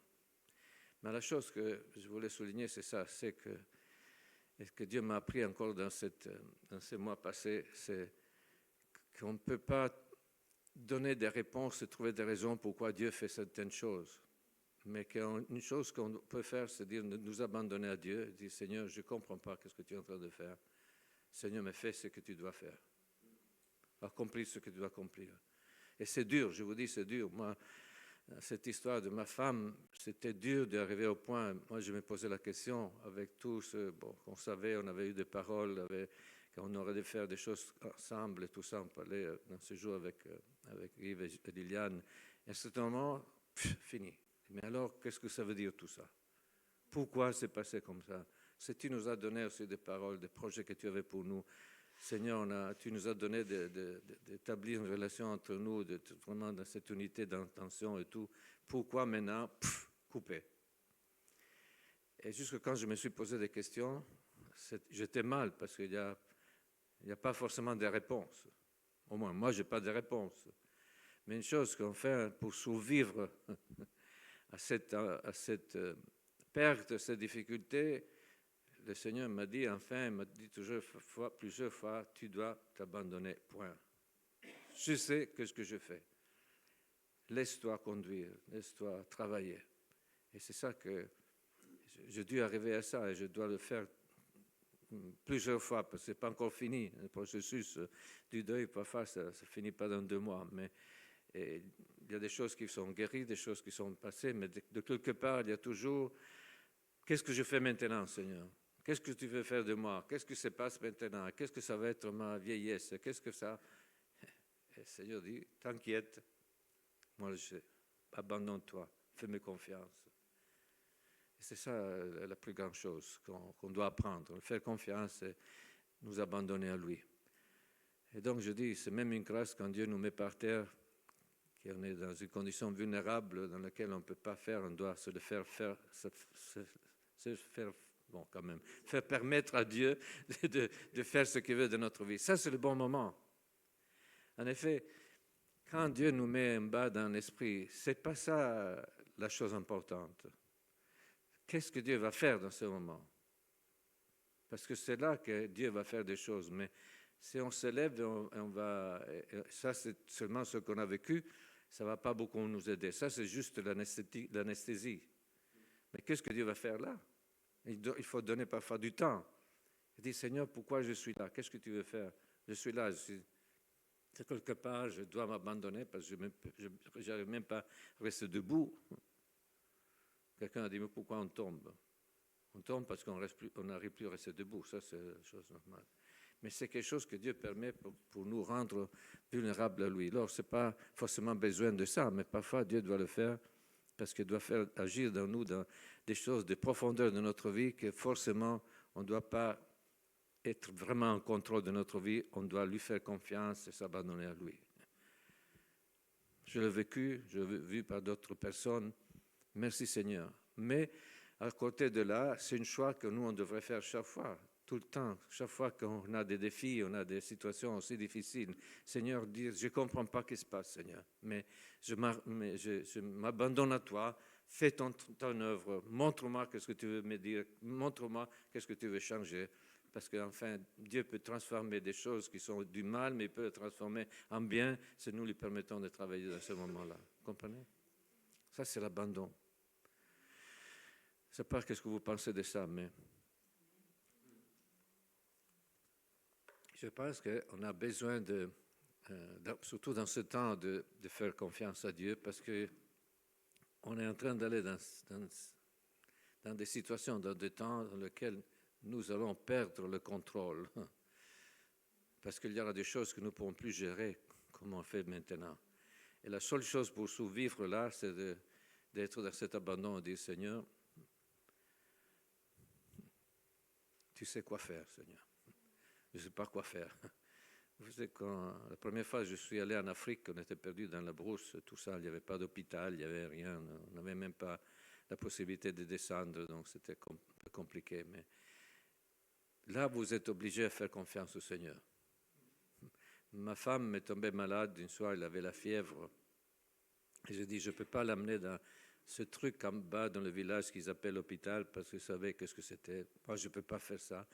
Mais la chose que je voulais souligner, c'est ça, c'est que Dieu m'a appris encore dans ces mois passés, c'est qu'on ne peut pas donner des réponses et trouver des raisons pourquoi Dieu fait certaines choses. Mais qu'une chose qu'on peut faire, c'est dire nous abandonner à Dieu, dire Seigneur, je ne comprends pas ce que tu es en train de faire. Seigneur, mais fais ce que tu dois faire. Accomplis ce que tu dois accomplir. Et c'est dur, je vous dis, c'est dur. Moi, cette histoire de ma femme, c'était dur d'arriver au point. Moi, je me posais la question avec tout ce qu'on savait, on avait eu des paroles, qu'on aurait dû faire des choses ensemble et tout ça. On parlait dans ce jour avec Yves et Liliane. Et à ce moment, fini. Mais alors, qu'est-ce que ça veut dire tout ça? Pourquoi c'est passé comme ça? Si tu nous as donné aussi des paroles, des projets que tu avais pour nous, Seigneur, tu nous as donné d'établir une relation entre nous, vraiment dans cette unité d'intention et tout. Pourquoi maintenant, couper? Et jusque quand je me suis posé des questions, j'étais mal parce qu'il n'y a pas forcément de réponses. Au moins, moi, je n'ai pas de réponse. Mais une chose qu'on fait pour survivre à cette perte, à cette difficulté, le Seigneur m'a dit, enfin, il m'a dit plusieurs fois, tu dois t'abandonner, point. Je sais ce que je fais. Laisse-toi conduire, laisse-toi travailler. Et c'est ça que j'ai dû arriver à ça, et je dois le faire plusieurs fois, parce que ce n'est pas encore fini. Le processus du deuil, parfois, ça ne finit pas dans 2 mois. Mais il y a des choses qui sont guéries, des choses qui sont passées, mais de quelque part, il y a toujours, qu'est-ce que je fais maintenant, Seigneur? Qu'est-ce que tu veux faire de moi? Qu'est-ce qui se passe maintenant? Qu'est-ce que ça va être ma vieillesse? Qu'est-ce que ça... Et le Seigneur dit, t'inquiète, moi je sais, abandonne-toi, fais-moi confiance. Et c'est ça la plus grande chose qu'on doit apprendre, faire confiance et nous abandonner à lui. Et donc je dis, c'est même une grâce quand Dieu nous met par terre, qu'on est dans une condition vulnérable dans laquelle on ne peut pas faire, on doit se le faire bon, quand même, faire permettre à Dieu de faire ce qu'il veut de notre vie. Ça, c'est le bon moment. En effet, quand Dieu nous met en bas dans l'esprit, ce n'est pas ça la chose importante. Qu'est-ce que Dieu va faire dans ce moment? Parce que c'est là que Dieu va faire des choses. Mais Si on se lève et on va... et ça, c'est seulement ce qu'on a vécu, ça ne va pas beaucoup nous aider. Ça, c'est juste l'anesthésie. Mais qu'est-ce que Dieu va faire là? Il faut donner parfois du temps. Il dit, Seigneur, pourquoi je suis là? Qu'est-ce que tu veux faire? Je suis là, quelque part, je dois m'abandonner parce que je n'arrive même pas à rester debout. Quelqu'un a dit, mais pourquoi on tombe? On tombe parce qu'on n'arrive plus à rester debout. Ça, c'est la chose normale. Mais c'est quelque chose que Dieu permet pour nous rendre vulnérables à lui. Alors, ce n'est pas forcément besoin de ça, mais parfois Dieu doit le faire parce qu'il doit faire agir dans nous dans des choses de profondeur de notre vie que forcément on ne doit pas être vraiment en contrôle de notre vie, on doit lui faire confiance et s'abandonner à lui. Je l'ai vécu, je l'ai vu par d'autres personnes. Merci Seigneur. Mais à côté de là, c'est un choix que nous, on devrait faire chaque fois, tout le temps. Chaque fois qu'on a des défis, on a des situations aussi difficiles. Seigneur, dire, je ne comprends pas ce qui se passe, Seigneur, mais je m'abandonne à toi. Fais ton œuvre. Montre-moi ce que tu veux me dire. Montre-moi ce que tu veux changer. Parce qu'enfin, Dieu peut transformer des choses qui sont du mal, mais il peut les transformer en bien si nous lui permettons de travailler dans ce moment-là. Vous comprenez? Ça, c'est l'abandon. Je ne sais pas ce que vous pensez de ça, mais je pense qu'on a besoin, surtout dans ce temps, de faire confiance à Dieu, parce qu'on est en train d'aller dans des situations, dans des temps dans lesquels nous allons perdre le contrôle, parce qu'il y aura des choses que nous ne pourrons plus gérer comme on fait maintenant. Et la seule chose pour survivre là, c'est d'être dans cet abandon et dire, Seigneur, tu sais quoi faire, Seigneur. Je ne sais pas quoi faire. Vous savez, la première fois que je suis allé en Afrique, on était perdu dans la brousse, tout ça, il n'y avait pas d'hôpital, il n'y avait rien, on n'avait même pas la possibilité de descendre, donc c'était un peu compliqué. Mais là, vous êtes obligé à faire confiance au Seigneur. Ma femme m'est tombée malade, une soir, elle avait la fièvre. Et j'ai dit, je ne peux pas l'amener dans ce truc en bas dans le village qu'ils appellent l'hôpital, parce que je savais ce que c'était. Moi, je ne peux pas faire ça.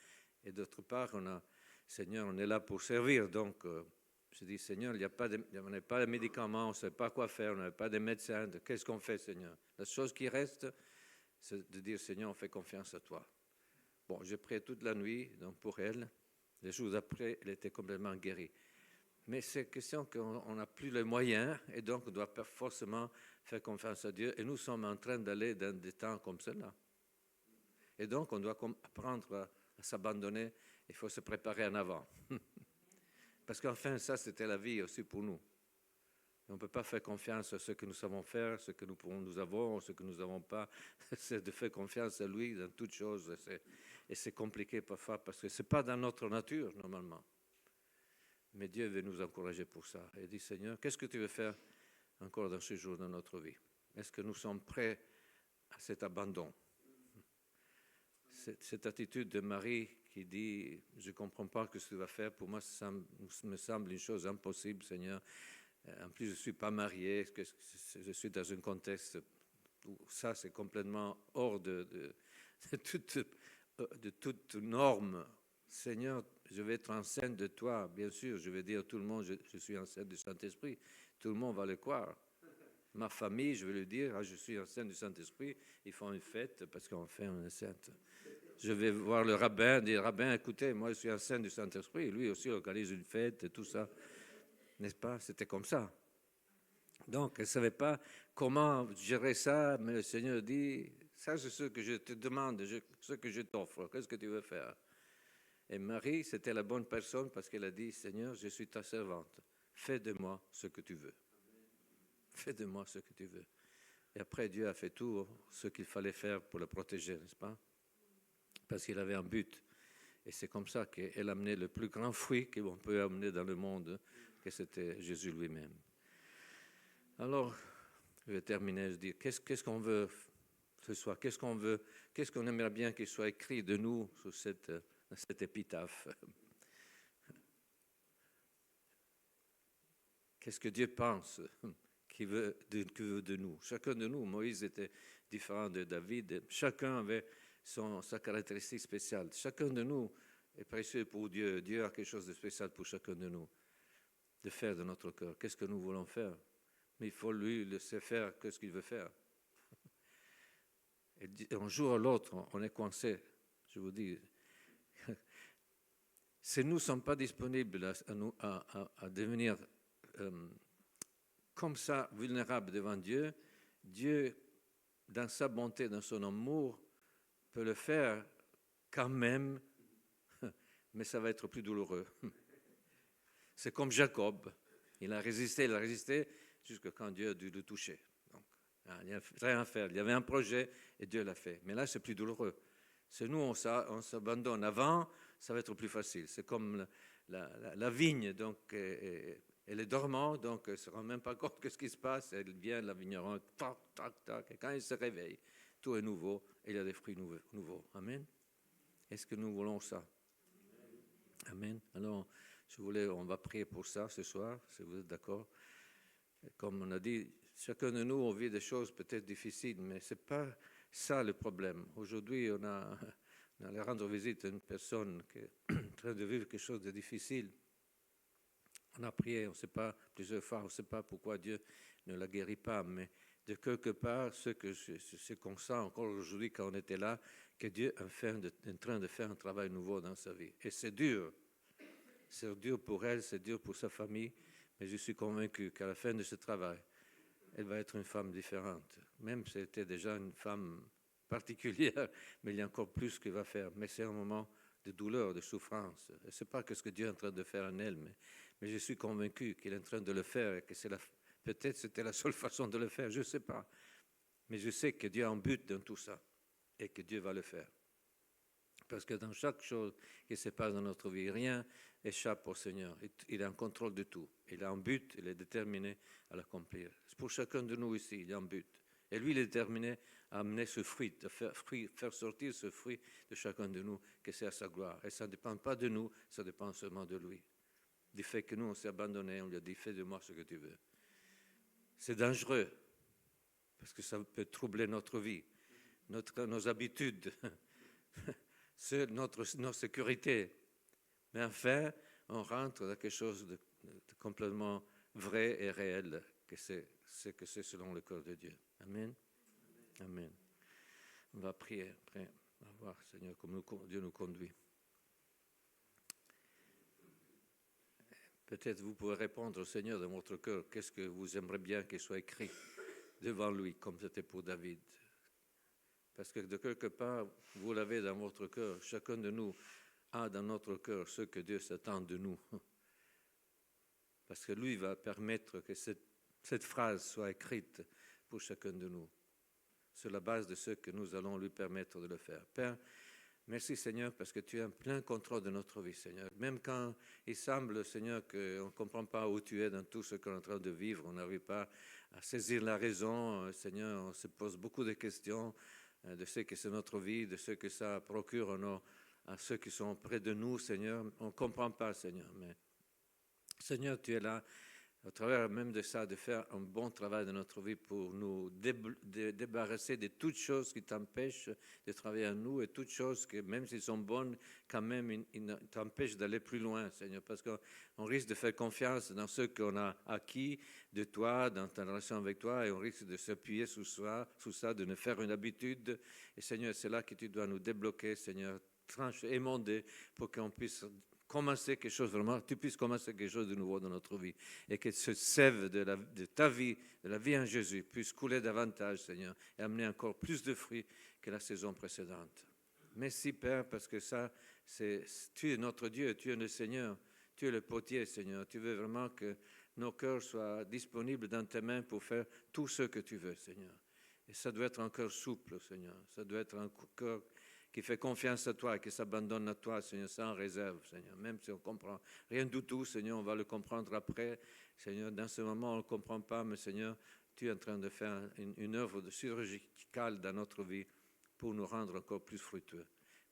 Et d'autre part, Seigneur, on est là pour servir. Donc, je dis, Seigneur, on n'a pas de médicaments, on ne sait pas quoi faire, on n'a pas de médecins. Qu'est-ce qu'on fait, Seigneur? La chose qui reste, c'est de dire, Seigneur, on fait confiance à toi. Bon, j'ai prié toute la nuit donc pour elle. Les jours après, elle était complètement guérie. Mais c'est question qu'on n'a plus les moyens et donc on doit forcément faire confiance à Dieu. Et nous sommes en train d'aller dans des temps comme cela. Et donc on doit apprendre à s'abandonner. Il faut se préparer en avant. Parce qu'enfin, ça, c'était la vie aussi pour nous. On ne peut pas faire confiance à ce que nous savons faire, ce que nous avons, ce que nous n'avons pas. C'est de faire confiance à lui dans toutes choses. Et c'est compliqué parfois parce que ce n'est pas dans notre nature, normalement. Mais Dieu veut nous encourager pour ça. Et dit, Seigneur, qu'est-ce que tu veux faire encore dans ce jour de notre vie? Est-ce que nous sommes prêts à cet abandon? Cette attitude de Marie qui dit, je ne comprends pas ce que tu vas faire, pour moi, ça me semble une chose impossible, Seigneur. En plus, je ne suis pas marié, je suis dans un contexte où ça, c'est complètement hors de toute norme. Seigneur, je vais être enceinte de toi, bien sûr, je vais dire à tout le monde, je suis enceinte du Saint-Esprit, tout le monde va le croire. Ma famille, je vais lui dire, je suis enceinte du Saint-Esprit, ils font une fête parce qu'enfin on est enceinte. Je vais voir le rabbin, dire, rabbin, écoutez, moi je suis enceinte du Saint-Esprit, lui aussi organise une fête et tout ça. N'est-ce pas? C'était comme ça. Donc, elle ne savait pas comment gérer ça, mais le Seigneur dit, ça c'est ce que je te demande, ce que je t'offre, qu'est-ce que tu veux faire? Et Marie, c'était la bonne personne parce qu'elle a dit, Seigneur, je suis ta servante, fais de moi ce que tu veux. Fais de moi ce que tu veux. Et après, Dieu a fait tout ce qu'il fallait faire pour le protéger, n'est-ce pas? Parce qu'il avait un but. Et c'est comme ça qu'elle a amené le plus grand fruit qu'on peut amener dans le monde, que c'était Jésus lui-même. Alors, je vais terminer, je dis, qu'est-ce qu'on veut ce soir? Qu'est-ce qu'on veut? Qu'est-ce qu'on aimerait bien qu'il soit écrit de nous sur cette épitaphe? Qu'est-ce que Dieu pense qu'il veut de nous? Chacun de nous, Moïse était différent de David, chacun avait sa caractéristique spéciale. Chacun de nous est précieux pour Dieu. Dieu a quelque chose de spécial pour chacun de nous, de faire de notre cœur. Qu'est-ce que nous voulons faire? Mais il faut lui laisser faire ce qu'il veut faire. Et un jour ou l'autre, on est coincé. Je vous dis, si nous ne sommes pas disponibles à devenir comme ça, vulnérables devant Dieu, Dieu, dans sa bonté, dans son amour, peut le faire quand même, mais ça va être plus douloureux. C'est comme Jacob. Il a résisté, jusqu'à quand Dieu a dû le toucher. Donc, il n'y a rien à faire. Il y avait un projet et Dieu l'a fait. Mais là, c'est plus douloureux. C'est nous, on s'abandonne. Avant, ça va être plus facile. C'est comme la vigne, donc, elle est dormante, donc elle ne se rend même pas compte de ce qui se passe. Elle vient, la vigneron, tac, tac, tac. Et quand elle se réveille, tout est nouveau et il y a des fruits nouveaux. Amen. Est-ce que nous voulons ça? Amen. Alors, on va prier pour ça ce soir, si vous êtes d'accord. Comme on a dit, chacun de nous, on vit des choses peut-être difficiles, mais ce n'est pas ça le problème. Aujourd'hui, on allait rendre visite à une personne qui est en train de vivre quelque chose de difficile. On a prié, on ne sait pas, plusieurs fois, on ne sait pas pourquoi Dieu ne la guérit pas, mais de quelque part, ce qu'on sent encore aujourd'hui quand on était là, que Dieu est en train de faire un travail nouveau dans sa vie. Et c'est dur. C'est dur pour elle, c'est dur pour sa famille, mais je suis convaincu qu'à la fin de ce travail, elle va être une femme différente. Même si elle était déjà une femme particulière, mais il y a encore plus qu'elle va faire. Mais c'est un moment de douleur, de souffrance. Et ce n'est pas ce que Dieu est en train de faire en elle, mais je suis convaincu qu'il est en train de le faire et que peut-être c'était la seule façon de le faire, je ne sais pas. Mais je sais que Dieu a un but dans tout ça et que Dieu va le faire. Parce que dans chaque chose qui se passe dans notre vie, rien échappe au Seigneur. Il est en contrôle de tout. Il a un but, il est déterminé à l'accomplir. Pour chacun de nous ici, il y a un but. Et lui, il est déterminé à amener ce fruit, à faire sortir ce fruit de chacun de nous, que c'est à sa gloire. Et ça ne dépend pas de nous, ça dépend seulement de lui. Du fait que nous, on s'est abandonnés, on lui a dit, fais de moi ce que tu veux. C'est dangereux, parce que ça peut troubler notre vie, nos habitudes, notre sécurité. Mais enfin, on rentre dans quelque chose de complètement vrai et réel, que c'est selon le cœur de Dieu. Amen. Amen. On va prier après. On va voir, Seigneur, comment Dieu nous conduit. Peut-être vous pouvez répondre au Seigneur dans votre cœur. Qu'est-ce que vous aimeriez bien qu'il soit écrit devant lui, comme c'était pour David? Parce que de quelque part, vous l'avez dans votre cœur. Chacun de nous a dans notre cœur ce que Dieu s'attend de nous. Parce que lui va permettre que cette phrase soit écrite pour chacun de nous, sur la base de ce que nous allons lui permettre de le faire. Père, merci Seigneur, parce que tu es en plein contrôle de notre vie, Seigneur. Même quand il semble, Seigneur, qu'on ne comprend pas où tu es dans tout ce qu'on est en train de vivre, on n'arrive pas à saisir la raison, Seigneur, on se pose beaucoup de questions de ce que c'est notre vie, de ce que ça procure à ceux qui sont près de nous, Seigneur. On ne comprend pas, Seigneur, mais Seigneur, tu es là, au travers même de ça, de faire un bon travail dans notre vie pour nous débarrasser de toutes choses qui t'empêchent de travailler en nous et toutes choses qui, même s'ils sont bonnes, quand même, ils t'empêchent d'aller plus loin, Seigneur, parce qu'on risque de faire confiance dans ce qu'on a acquis de toi, dans ta relation avec toi, et on risque de s'appuyer sous ça, de nous faire une habitude. Et Seigneur, c'est là que tu dois nous débloquer, Seigneur, trancher, émonder, pour qu'on puisse commencer quelque chose vraiment, tu puisses commencer quelque chose de nouveau dans notre vie et que ce sève de ta vie, de la vie en Jésus, puisse couler davantage, Seigneur, et amener encore plus de fruits que la saison précédente. Merci, Père, parce que tu es notre Dieu, tu es le Seigneur, tu es le potier, Seigneur. Tu veux vraiment que nos cœurs soient disponibles dans tes mains pour faire tout ce que tu veux, Seigneur. Et ça doit être un cœur souple, Seigneur. Ça doit être un cœur qui fait confiance à toi, qui s'abandonne à toi, Seigneur, sans réserve, Seigneur. Même si on ne comprend rien du tout, Seigneur, on va le comprendre après. Seigneur, dans ce moment, on ne le comprend pas, mais Seigneur, tu es en train de faire une œuvre chirurgicale dans notre vie pour nous rendre encore plus fructueux.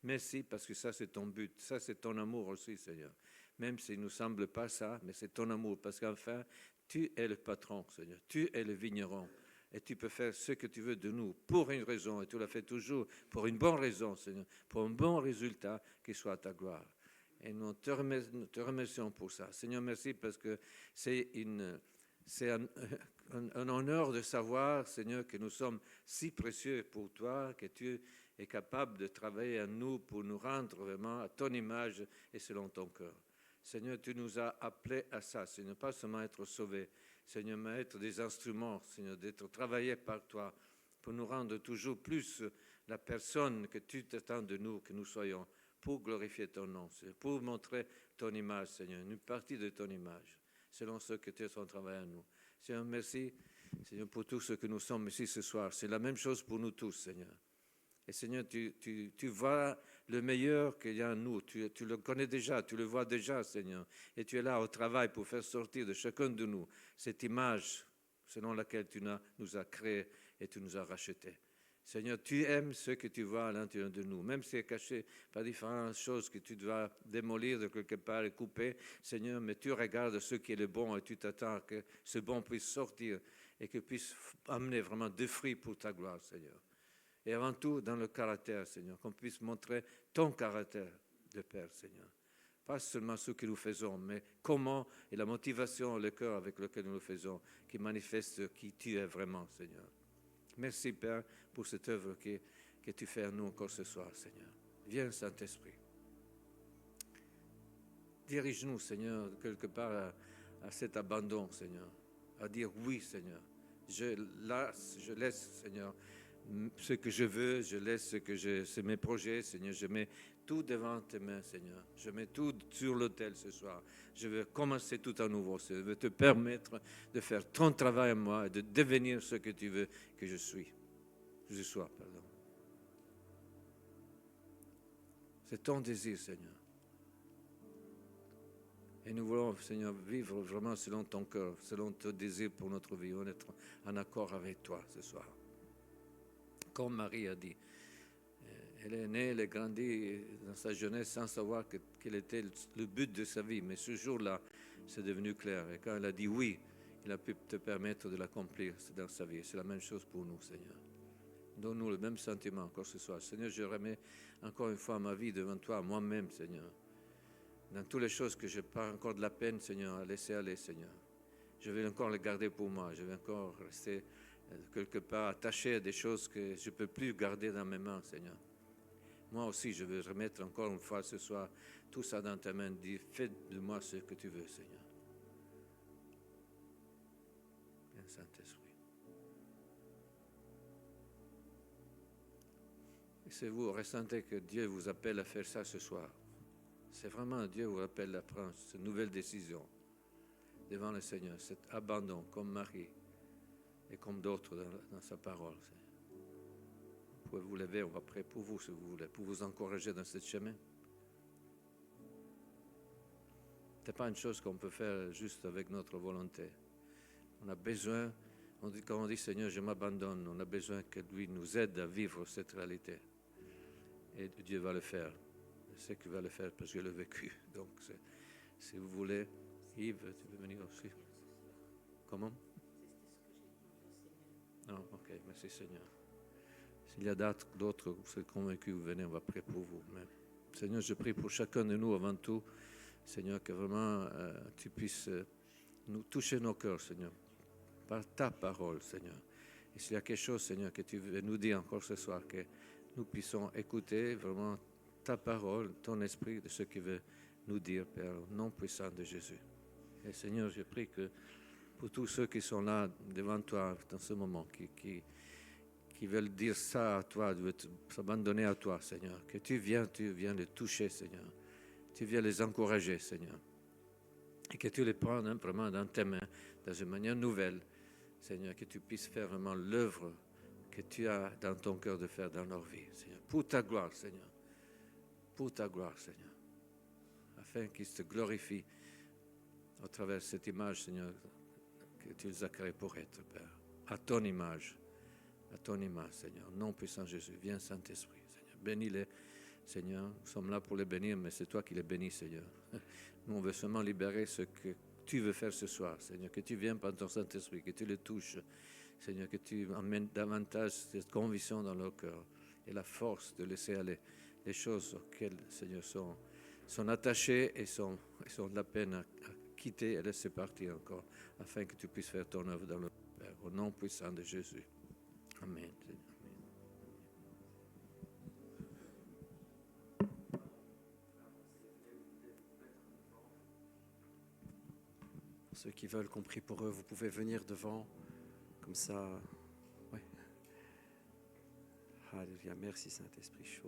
Merci, parce que ça, c'est ton but. Ça, c'est ton amour aussi, Seigneur. Même s'il ne nous semble pas ça, mais c'est ton amour, parce qu'enfin, tu es le patron, Seigneur. Tu es le vigneron. Et tu peux faire ce que tu veux de nous pour une raison, et tu l'as fait toujours pour une bonne raison, Seigneur, pour un bon résultat qui soit à ta gloire. Et nous te remercions pour ça. Seigneur, merci parce que c'est un honneur de savoir, Seigneur, que nous sommes si précieux pour toi, que tu es capable de travailler à nous pour nous rendre vraiment à ton image et selon ton cœur. Seigneur, tu nous as appelés à ça, Seigneur, pas seulement être sauvés, Seigneur, mais être des instruments, Seigneur, d'être travaillés par toi pour nous rendre toujours plus la personne que tu t'attends de nous, que nous soyons, pour glorifier ton nom, Seigneur, pour montrer ton image, Seigneur, une partie de ton image, selon ce que tu es en travail à nous. Seigneur, merci, Seigneur, pour tout ce que nous sommes ici ce soir. C'est la même chose pour nous tous, Seigneur. Et Seigneur, tu vois le meilleur qu'il y a en nous. Tu le connais déjà, tu le vois déjà, Seigneur. Et tu es là au travail pour faire sortir de chacun de nous cette image selon laquelle tu nous as créés et tu nous as rachetés. Seigneur, tu aimes ce que tu vois à l'intérieur de nous, même si c'est caché par différentes choses que tu dois démolir de quelque part et couper, Seigneur, mais tu regardes ce qui est le bon et tu t'attends que ce bon puisse sortir et que puisse amener vraiment des fruits pour ta gloire, Seigneur. Et avant tout, dans le caractère, Seigneur, qu'on puisse montrer ton caractère de Père, Seigneur. Pas seulement ce que nous faisons, mais comment et la motivation, le cœur avec lequel nous le faisons, qui manifeste qui tu es vraiment, Seigneur. Merci, Père, pour cette œuvre que tu fais à nous encore ce soir, Seigneur. Viens, Saint-Esprit. Dirige-nous, Seigneur, quelque part à cet abandon, Seigneur. À dire oui, Seigneur. Je laisse, Seigneur, ce que je veux, je laisse c'est mes projets, Seigneur. Je mets tout devant tes mains, Seigneur. Je mets tout sur l'autel ce soir. Je veux commencer tout à nouveau. Je veux te permettre de faire ton travail à moi et de devenir ce que tu veux que je sois. Pardon. C'est ton désir, Seigneur. Et nous voulons, Seigneur, vivre vraiment selon ton cœur, selon ton désir pour notre vie, on être en accord avec toi ce soir. Comme Marie a dit, elle est née, elle est grandie dans sa jeunesse sans savoir quel était le but de sa vie. Mais ce jour-là, c'est devenu clair. Et quand elle a dit oui, il a pu te permettre de l'accomplir dans sa vie. C'est la même chose pour nous, Seigneur. Donne-nous le même sentiment encore ce soir. Seigneur, je remets encore une fois ma vie devant toi, moi-même, Seigneur. Dans toutes les choses que je pas encore de la peine, Seigneur, à laisser aller, Seigneur. Je vais encore les garder pour moi. Je vais encore rester quelque part attaché à des choses que je ne peux plus garder dans mes mains, Seigneur. Moi aussi, je veux remettre encore une fois ce soir tout ça dans ta main. Dis, fais de moi ce que tu veux, Seigneur. Viens, Saint-Esprit. Et c'est vous, ressentez que Dieu vous appelle à faire ça ce soir. C'est vraiment Dieu vous appelle à prendre cette nouvelle décision devant le Seigneur, cet abandon comme Marie et comme d'autres dans sa parole. Vous pouvez vous lever, on va prier pour vous si vous voulez, pour vous encourager dans ce chemin. Ce n'est pas une chose qu'on peut faire juste avec notre volonté. On a besoin, quand on dit Seigneur, je m'abandonne, on a besoin que lui nous aide à vivre cette réalité. Et Dieu va le faire. Je sais qu'il va le faire parce que je l'ai vécu. Donc, si vous voulez, Yves, tu peux venir aussi. Comment? Non, ok, merci Seigneur. S'il y a d'autres, vous êtes convaincus, vous venez, on va prier pour vous. Mais, Seigneur, je prie pour chacun de nous avant tout, Seigneur, que vraiment tu puisses nous toucher nos cœurs, Seigneur, par ta parole, Seigneur. Et s'il y a quelque chose, Seigneur, que tu veux nous dire encore ce soir, que nous puissions écouter vraiment ta parole, ton esprit, de ce qu'il veut nous dire, Père, au nom puissant de Jésus. Et Seigneur, je prie que pour tous ceux qui sont là devant toi dans ce moment, qui veulent dire ça à toi, veulent s'abandonner à toi, Seigneur, que tu viens les toucher, Seigneur. Tu viens les encourager, Seigneur. Et que tu les prends vraiment dans tes mains, dans une manière nouvelle, Seigneur, que tu puisses faire vraiment l'œuvre que tu as dans ton cœur de faire dans leur vie, Seigneur. Pour ta gloire, Seigneur. Pour ta gloire, Seigneur. Afin qu'ils te glorifient au travers de cette image, Seigneur, que tu les as créés pour être, Père. À ton image, Seigneur. Nom puissant Jésus, viens Saint-Esprit, Seigneur. Bénis-les, Seigneur. Nous sommes là pour les bénir, mais c'est toi qui les bénis, Seigneur. Nous, on veut seulement libérer ce que tu veux faire ce soir, Seigneur. Que tu viennes par ton Saint-Esprit, que tu les touches, Seigneur, que tu amènes davantage cette conviction dans leur cœur et la force de laisser aller les choses auxquelles, Seigneur, sont attachés et sont de la peine à quitter et laisser partir encore, afin que tu puisses faire ton œuvre dans le Père. Au nom puissant de Jésus. Amen. Pour ceux qui veulent qu'on prie pour eux, vous pouvez venir devant, comme ça. Ouais. Alléluia, merci Saint-Esprit.